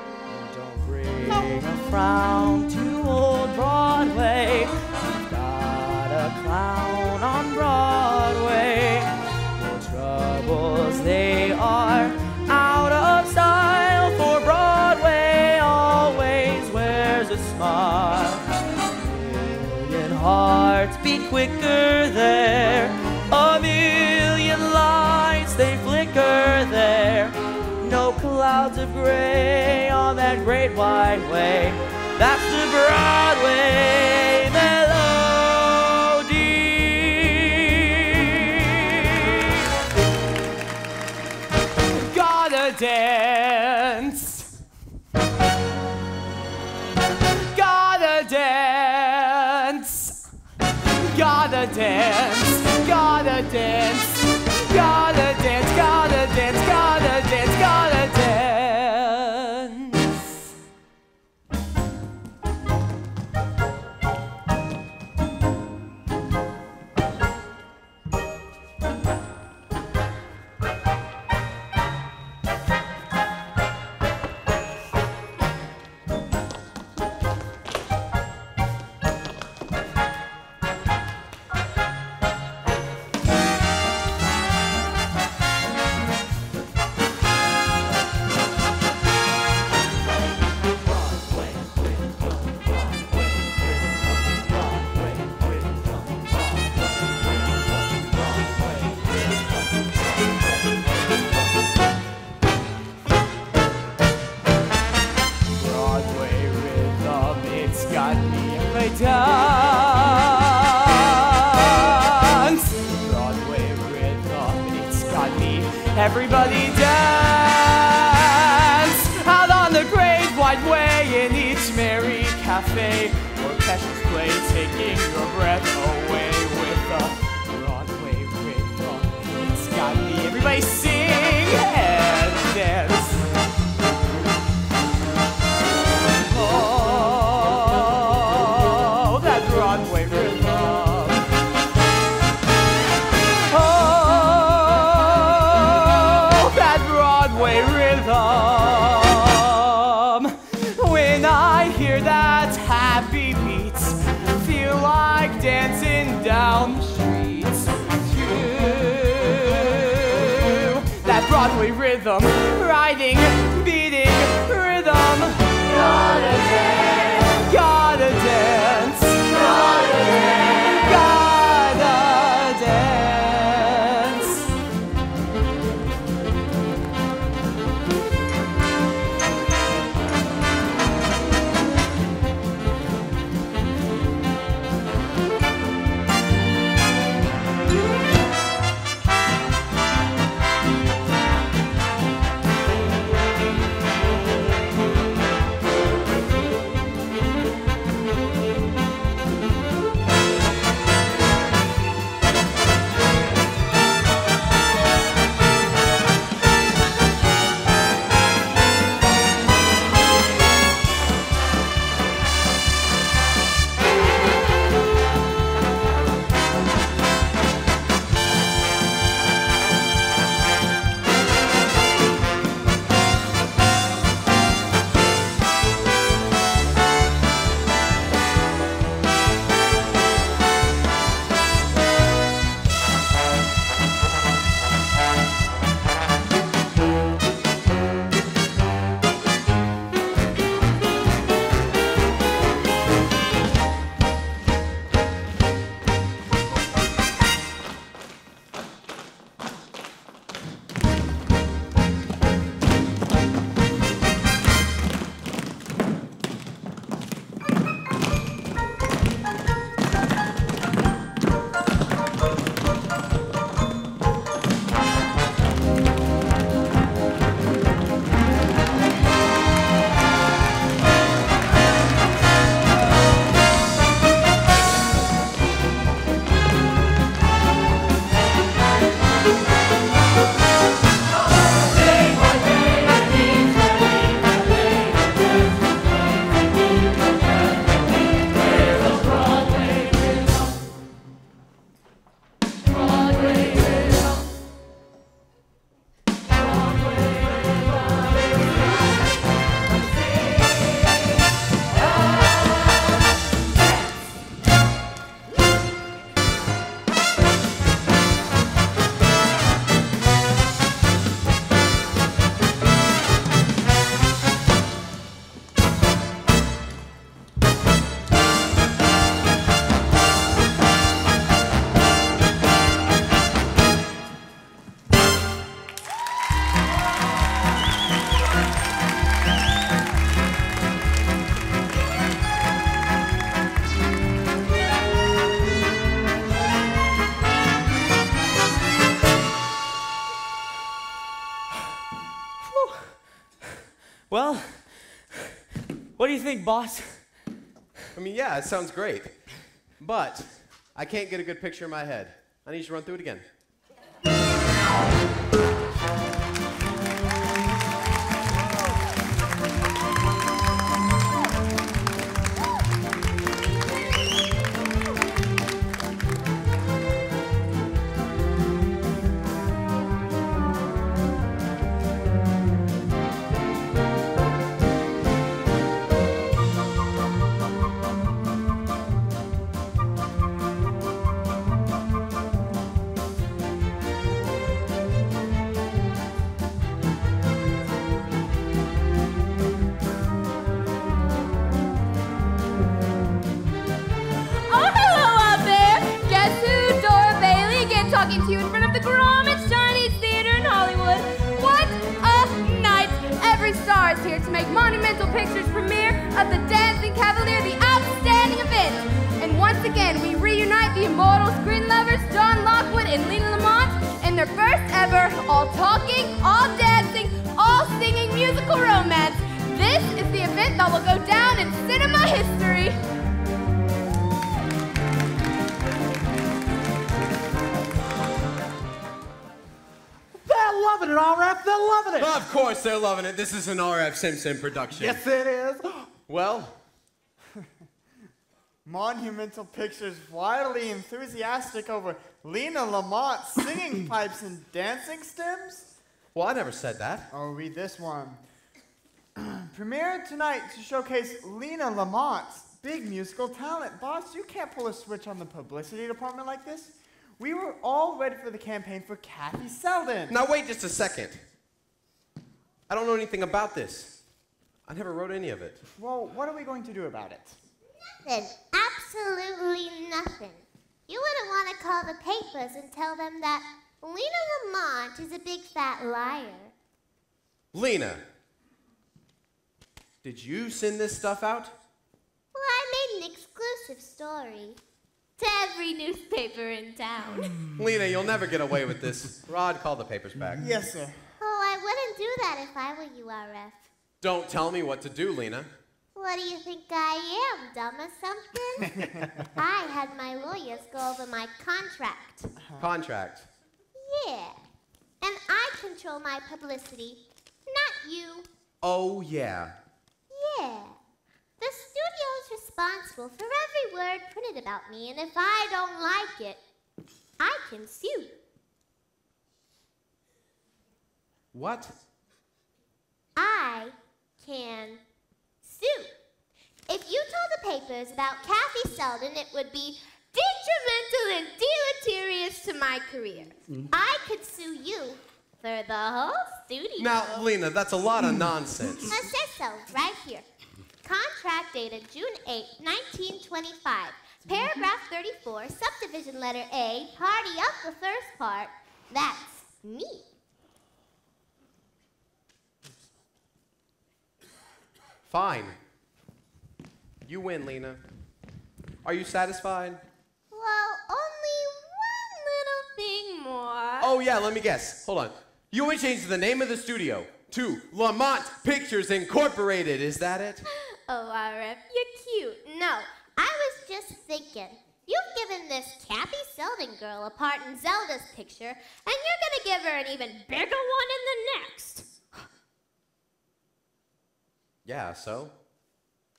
bring a frown to old Broadway. You've got a clown on Broadway. No troubles, they are out of style. For Broadway always wears a smile. A million hearts beat quicker there. A million lights they flicker there. No clouds of gray on that great white way. That's the Broadway melody. Gotta dance. Gotta dance. Gotta dance. Gotta dance. Gotta dance. Gotta dance. Gotta dance. Gotta dance. Broadway rhythm, it's got me in my dance. Broadway rhythm, it's got me. Everybody dance out on the great white way in each merry cafe. Orchestras play, taking your breath away with the Broadway rhythm. It's got me. Everybody sing and dance. Oh, that Broadway rhythm. Oh, that Broadway rhythm. When I hear that happy beat, feel like dancing down the streets. That Broadway rhythm, riding, beating rhythm. Gotta dance, gotta dance, gotta dance, gotta dance. Well, what do you think, boss? I mean, yeah, it sounds great. But I can't get a good picture in my head. I need you to run through it again. Talking to you in front of the Gromit Chinese Theater in Hollywood. What a night! Every star is here to make Monumental Pictures premiere of The Dancing Cavalier, the outstanding event. And once again, we reunite the immortal screen lovers John Lockwood and Lena Lamont in their first ever all-talking, all-dancing, all-singing musical romance. This is the event that will go down in cinema history. They're loving it, RF. They're loving it. Of course they're loving it. This is an RF Simpson production. Yes, it is. Well, Monumental Pictures wildly enthusiastic over Lena Lamont's singing pipes and dancing stems? Well, I never said that. Oh, read this one. Premiere tonight to showcase Lena Lamont's big musical talent. Boss, you can't pull a switch on the publicity department like this. We were all ready for the campaign for Kathy Selden. Now wait just a second. I don't know anything about this. I never wrote any of it. Well, what are we going to do about it? Nothing. Absolutely nothing. You wouldn't want to call the papers and tell them that Lena Lamont is a big fat liar. Lena, did you send this stuff out? Well, I made an exclusive story to every newspaper in town. Lena, you'll never get away with this. Rod, call the papers back. Yes, sir. Oh, I wouldn't do that if I were you, RF. Don't tell me what to do, Lena. What do you think I am, dumb or something? I had my lawyers go over my contract. Contract. Yeah. And I control my publicity, not you. Oh, yeah. Yeah. The studio's responsible for every word printed about me, and if I don't like it, I can sue. What? I can sue. If you told the papers about Kathy Selden, it would be detrimental and deleterious to my career. I could sue you for the whole studio. Now, Lena, that's a lot of nonsense. I said so, right here. Contract dated June 8, 1925. Paragraph 34, subdivision letter A, party up the first part. That's me. Fine. You win, Lena. Are you satisfied? Well, only one little thing more. Oh, yeah, let me guess. Hold on. You would change the name of the studio to Lamont Pictures Incorporated. Is that it? Oh, RF, you're cute. No, I was just thinking. You've given this Kathy Selden girl a part in Zelda's picture, and you're gonna give her an even bigger one in the next. Yeah, so?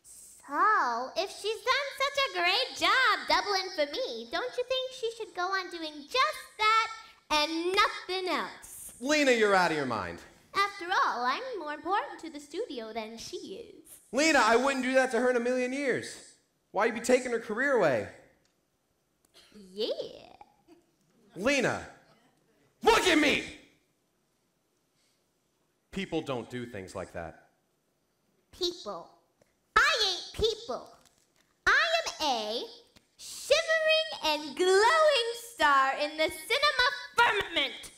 So, if she's done such a great job doubling for me, don't you think she should go on doing just that and nothing else? Lena, you're out of your mind. After all, I'm more important to the studio than she is. Lena, I wouldn't do that to her in a million years. Why'd you be taking her career away? Yeah. Lena, look at me! People don't do things like that. People. I ain't people. I am a shimmering and glowing star in the cinema firmament.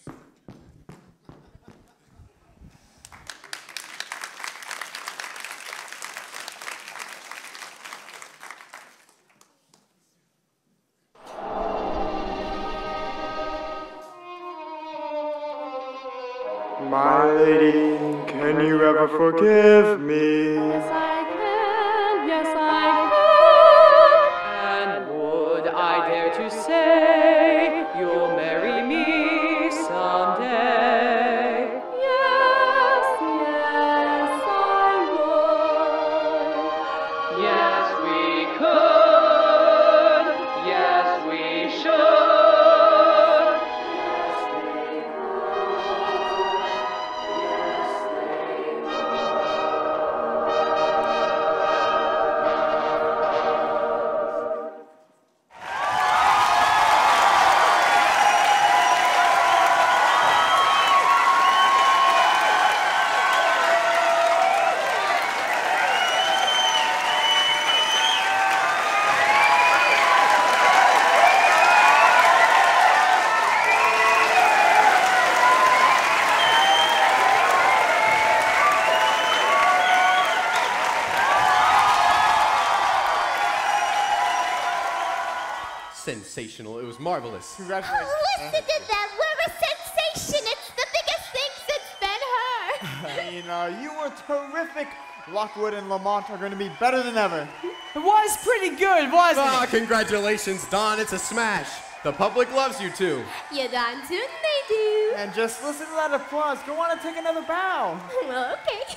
My lady, can you ever forgive me? Yes, I can. Yes, I can. And would I dare to say you'll marry me someday? Yes, yes, I would. Yes, we could. Yes, we should. Sensational. It was marvelous. Congratulations. Oh, listen to them. We're a sensation. It's the biggest thing since Ben-Hur. You were terrific. Lockwood and Lamont are going to be better than ever. It was pretty good, wasn't Ah, it? congratulations, Don. It's a smash. The public loves you too. You darn tootin' they do. And just listen to that applause. Go on and take another bow. Well, okay.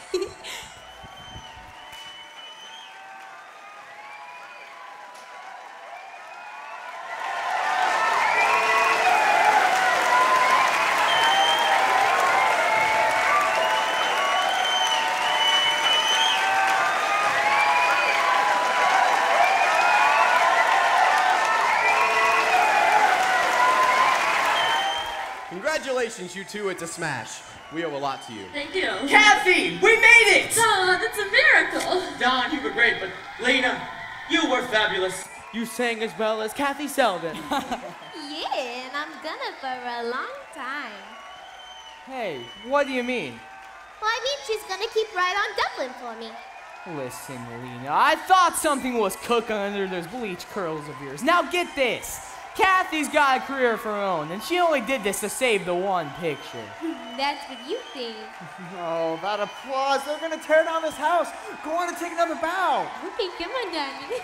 Congratulations, you two. It's a smash. We owe a lot to you. Thank you. Kathy, we made it! Don, it's a miracle. Don, you were great, but Lena, you were fabulous. You sang as well as Kathy Selden. Yeah, and I'm gonna for a long time. Hey, what do you mean? Well, I mean, she's gonna keep right on Dublin for me. Listen, Lena, I thought something was cooking under those bleach curls of yours. Now get this. Kathy's got a career of her own, and she only did this to save the one picture. That's what you think. Oh, that applause. They're going to tear down this house. Go on and take another bow. Okay, come on, darling.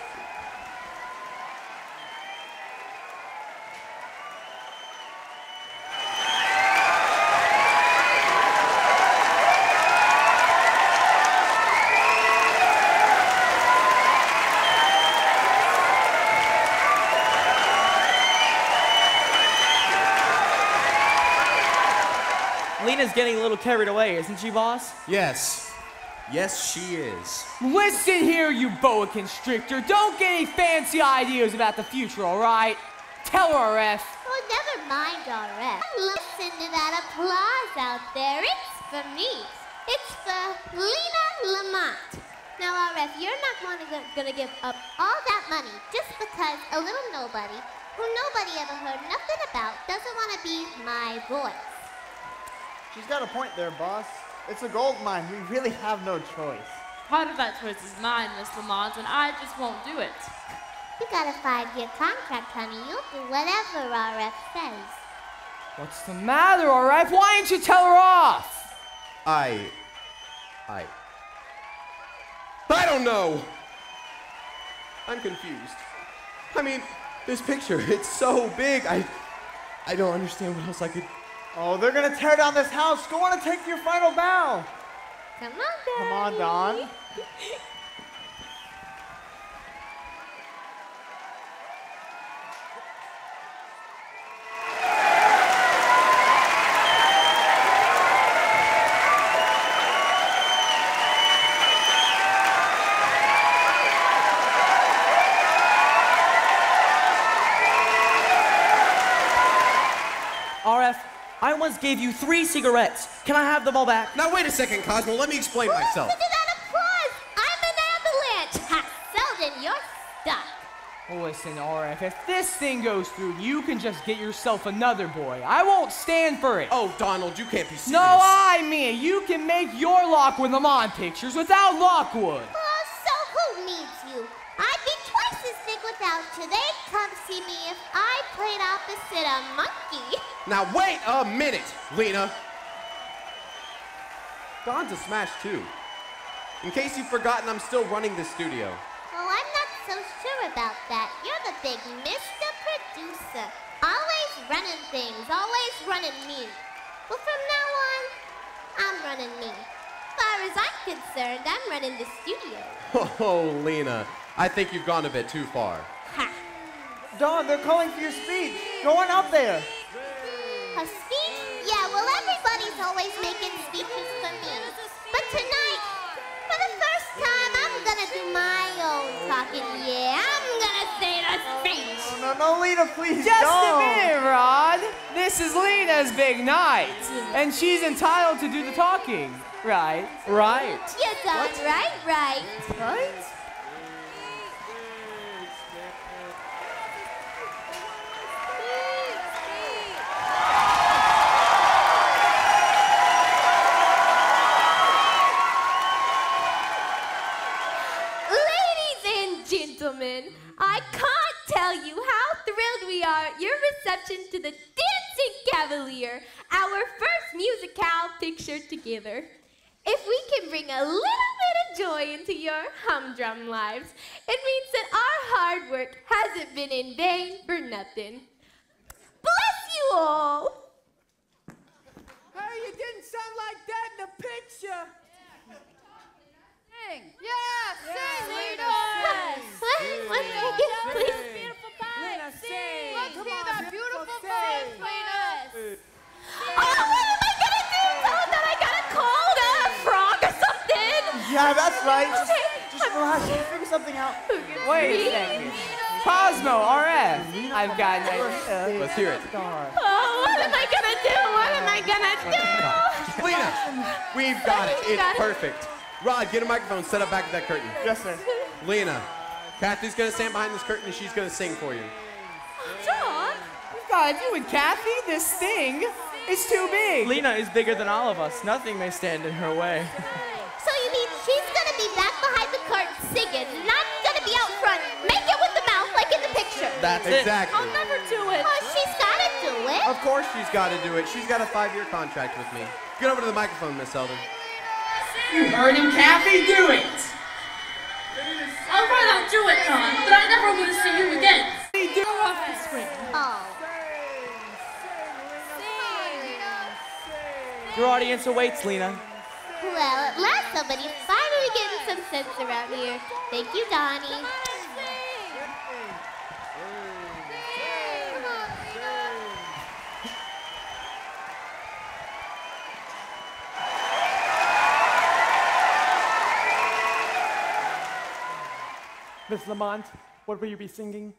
Lena's getting a little carried away, isn't she, boss? Yes. Yes, she is. Listen here, you boa constrictor. Don't get any fancy ideas about the future, all right? Tell her, RF. Oh, never mind, RF. Listen to that applause out there. It's for me. It's for Lena Lamont. Now, RF, you're not gonna give up all that money just because a little nobody, who nobody ever heard nothing about, doesn't want to be my voice. She's got a point there, boss. It's a gold mine. We really have no choice. Part of that choice is mine, Miss Lamont, and I just won't do it. You got a 5-year contract, honey. You'll do whatever RF says. What's the matter, RF? Why didn't you tell her off? I don't know. I'm confused. I mean, this picture, it's so big. I don't understand what else I could... Oh, they're going to tear down this house. Go on and take your final bow. Come on, Daddy. Come on, Don. RF, I once gave you 3 cigarettes. Can I have them all back? Now, wait a second, Cosmo. Let me explain myself. Listen to that applause. I'm an avalanche. Ha, Selden, you're stuck. Listen, RF, if this thing goes through, you can just get yourself another boy. I won't stand for it. Oh, Donald, you can't be serious. No, I mean, you can make your Lockwood Lamont pictures without Lockwood. Oh, so who needs you? I'd be twice as big without you. They'd come see me if I played opposite a monkey. Now, wait a minute, Lena. Don's a smash too. In case you've forgotten, I'm still running the studio. Oh, I'm not so sure about that. You're the big Mr. Producer. Always running things, always running me. Well, from now on, I'm running me. As far as I'm concerned, I'm running the studio. Oh, Lena, I think you've gone a bit too far. Ha! Dawn, they're calling for your speech. Go on up there. A speech? Yeah, well, everybody's always making speeches for me. But tonight, for the first time, I'm gonna do my own talking. Yeah, I'm gonna say the speech. No, Lena, please Just don't. a minute, Rod. This is Lena's big night, and she's entitled to do the talking. Right? Right. Yes, Don, right? Right? Gentlemen, I can't tell you how thrilled we are at your reception to the Dancing Cavalier, our first musicale picture together. If we can bring a little bit of joy into your humdrum lives, it means that our hard work hasn't been in vain for nothing. Bless you all! Hey, you didn't sound like that in the picture. Sing! Yeah, sing, Lena! What? Please. Beautiful pie! Lena, sing! Let's Come hear on, that beautiful voice, Lena! Oh, what am I gonna do? Tell them that I got a cold, a frog or something? Yeah, that's right. Okay. Just relax. We'll figure something out. Wait a second. Cosmo, RF. I've got an idea. Let's hear it. Oh, what am I gonna do? What am I gonna do? Lena, we've got it. It's perfect. Rod, get a microphone, set up back at that curtain. Yes, sir. Lena, Kathy's gonna stand behind this curtain and she's gonna sing for you. John? God, you and Kathy, this thing is too big. Lena is bigger than all of us. Nothing may stand in her way. So you mean she's gonna be back behind the curtain singing, not gonna be out front, make it with the mouth like in the picture? That's exactly. I'll never do it. Oh, she's gotta do it. Of course she's gotta do it. She's got a 5-year contract with me. Get over to the microphone, Miss Eldon. You heard him, Kathy. Do it. All right, I'll do it, Don, but I never want to see you again. Go off the screen. Oh. Your audience awaits, Lena. Well, at last somebody's finally getting some sense around here. Thank you, Donnie. Miss Lamont, what will you be singing?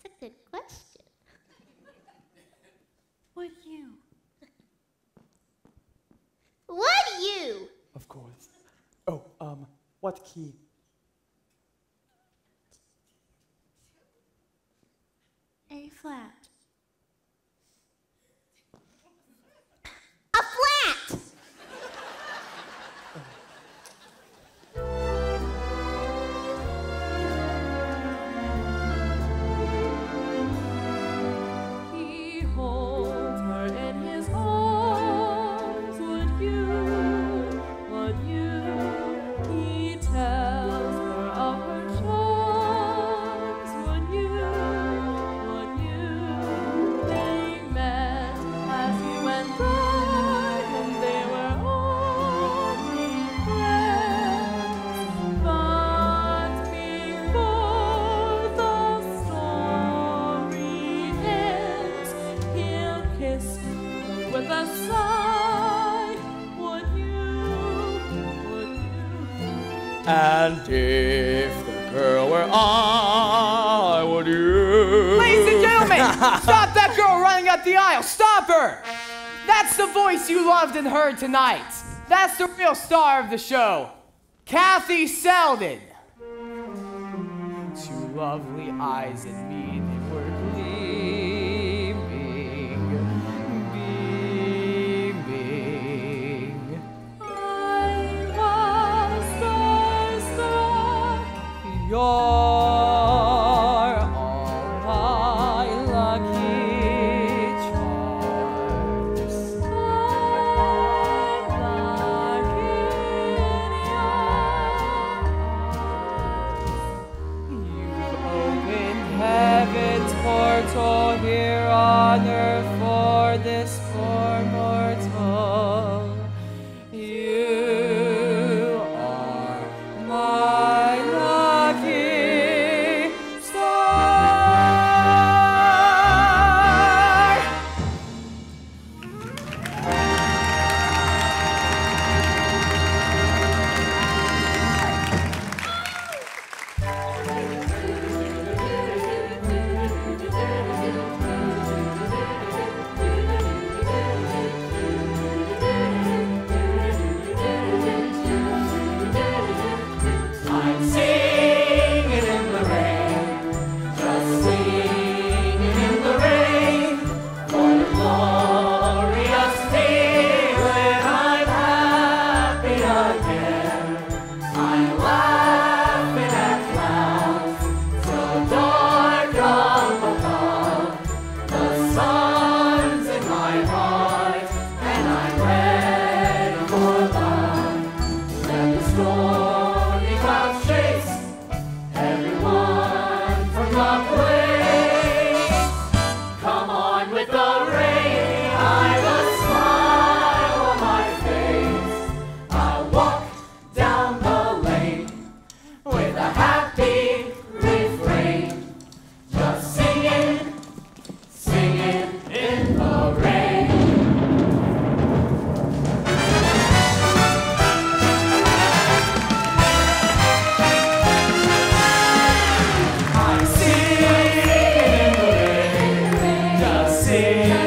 That's a good question. Would you? Would you? Of course. Oh, what key? A flat. A flat! He holds her in his arms. Would you? He tells her of her charms. Would you? They met as he went by, and they were only friends. But before the story ends, he'll kiss her with a sigh. Would you? And if the girl were I, would you? Ladies and gentlemen, stop that girl running up the aisle. Stop her. That's the voice you loved and heard tonight. That's the real star of the show, Kathy Selden. Two lovely eyes in me, they were gleaming, beaming. I was starstruck. You're all my lucky charms. I with the rain, I've a smile on my face. I walk down the lane with a happy refrain, just singing, singing in the rain. I sing in the rain, just sing.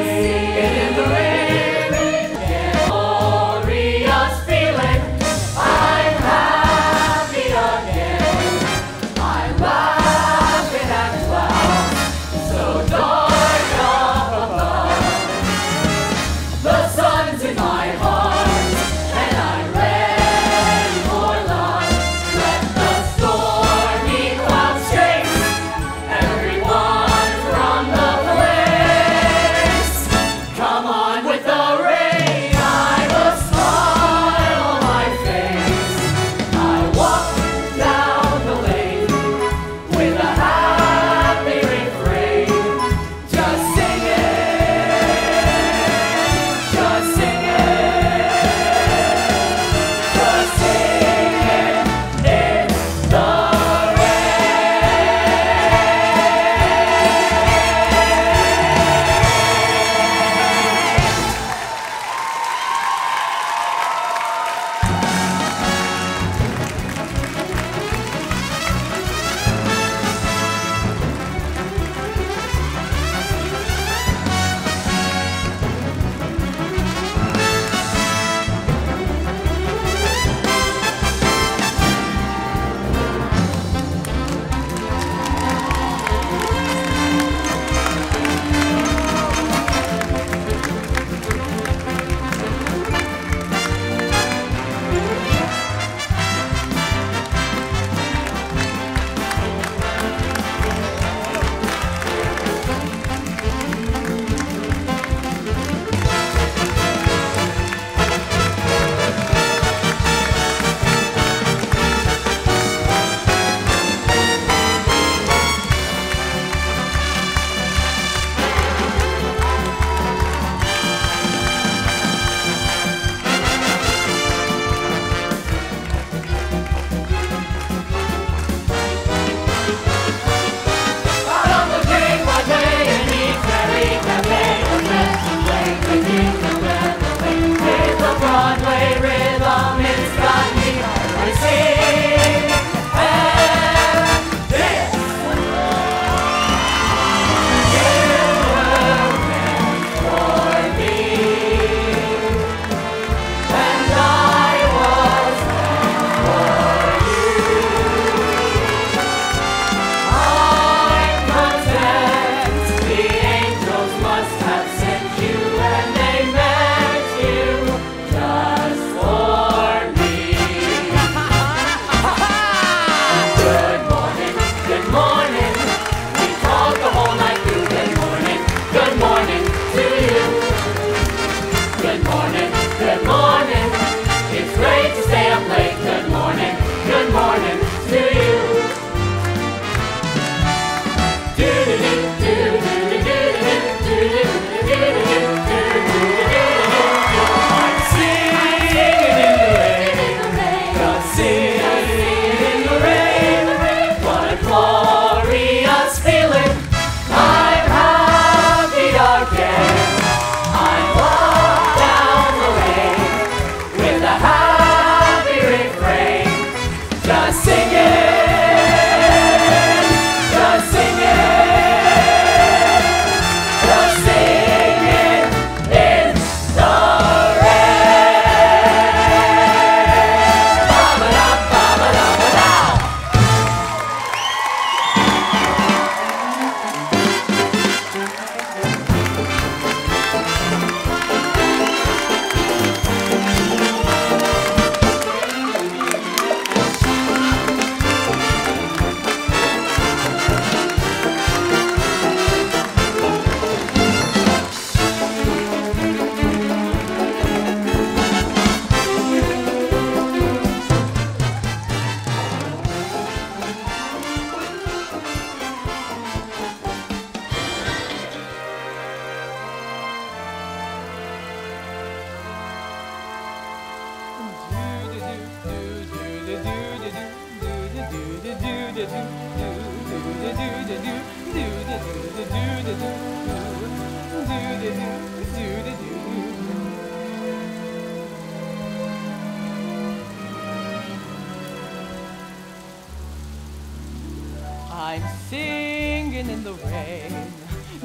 I'm singing in the rain,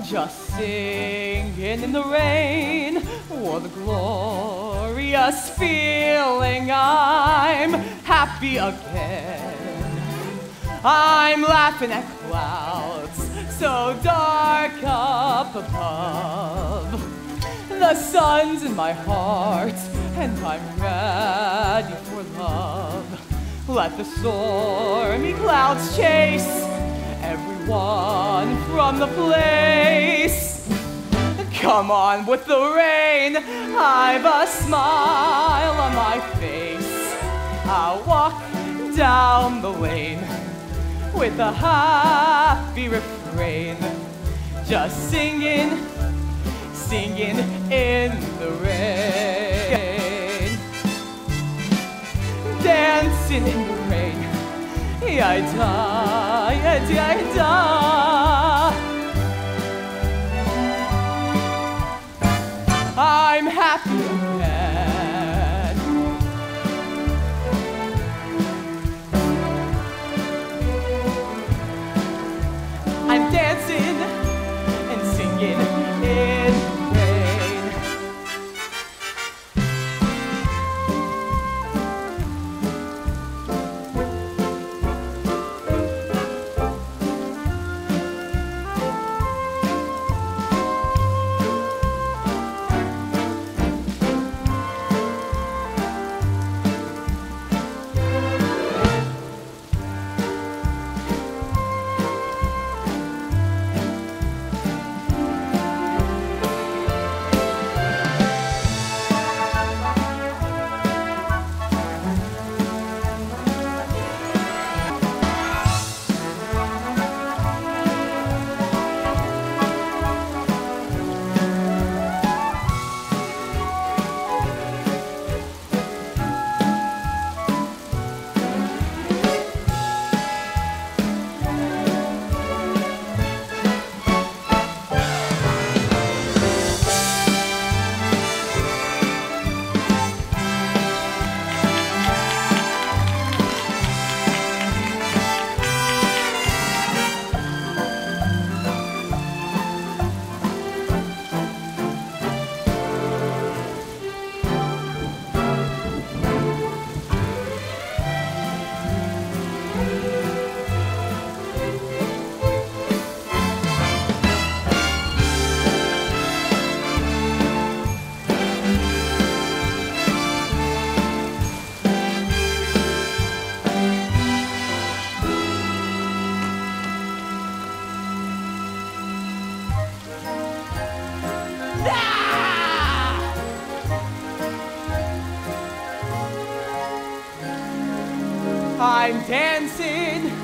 just singing in the rain. What a glorious feeling, I'm happy again. I'm laughing at clouds so dark up above. The sun's in my heart and I'm ready for love. Let the stormy clouds chase everyone from the place. Come on with the rain, I've a smile on my face. I'll walk down the lane with a happy refrain, just singing, singing in the rain. Dancing in the rain, ya-da, ya-da. I'm happy again. I'm dancing and singing in the rain. I'm dancing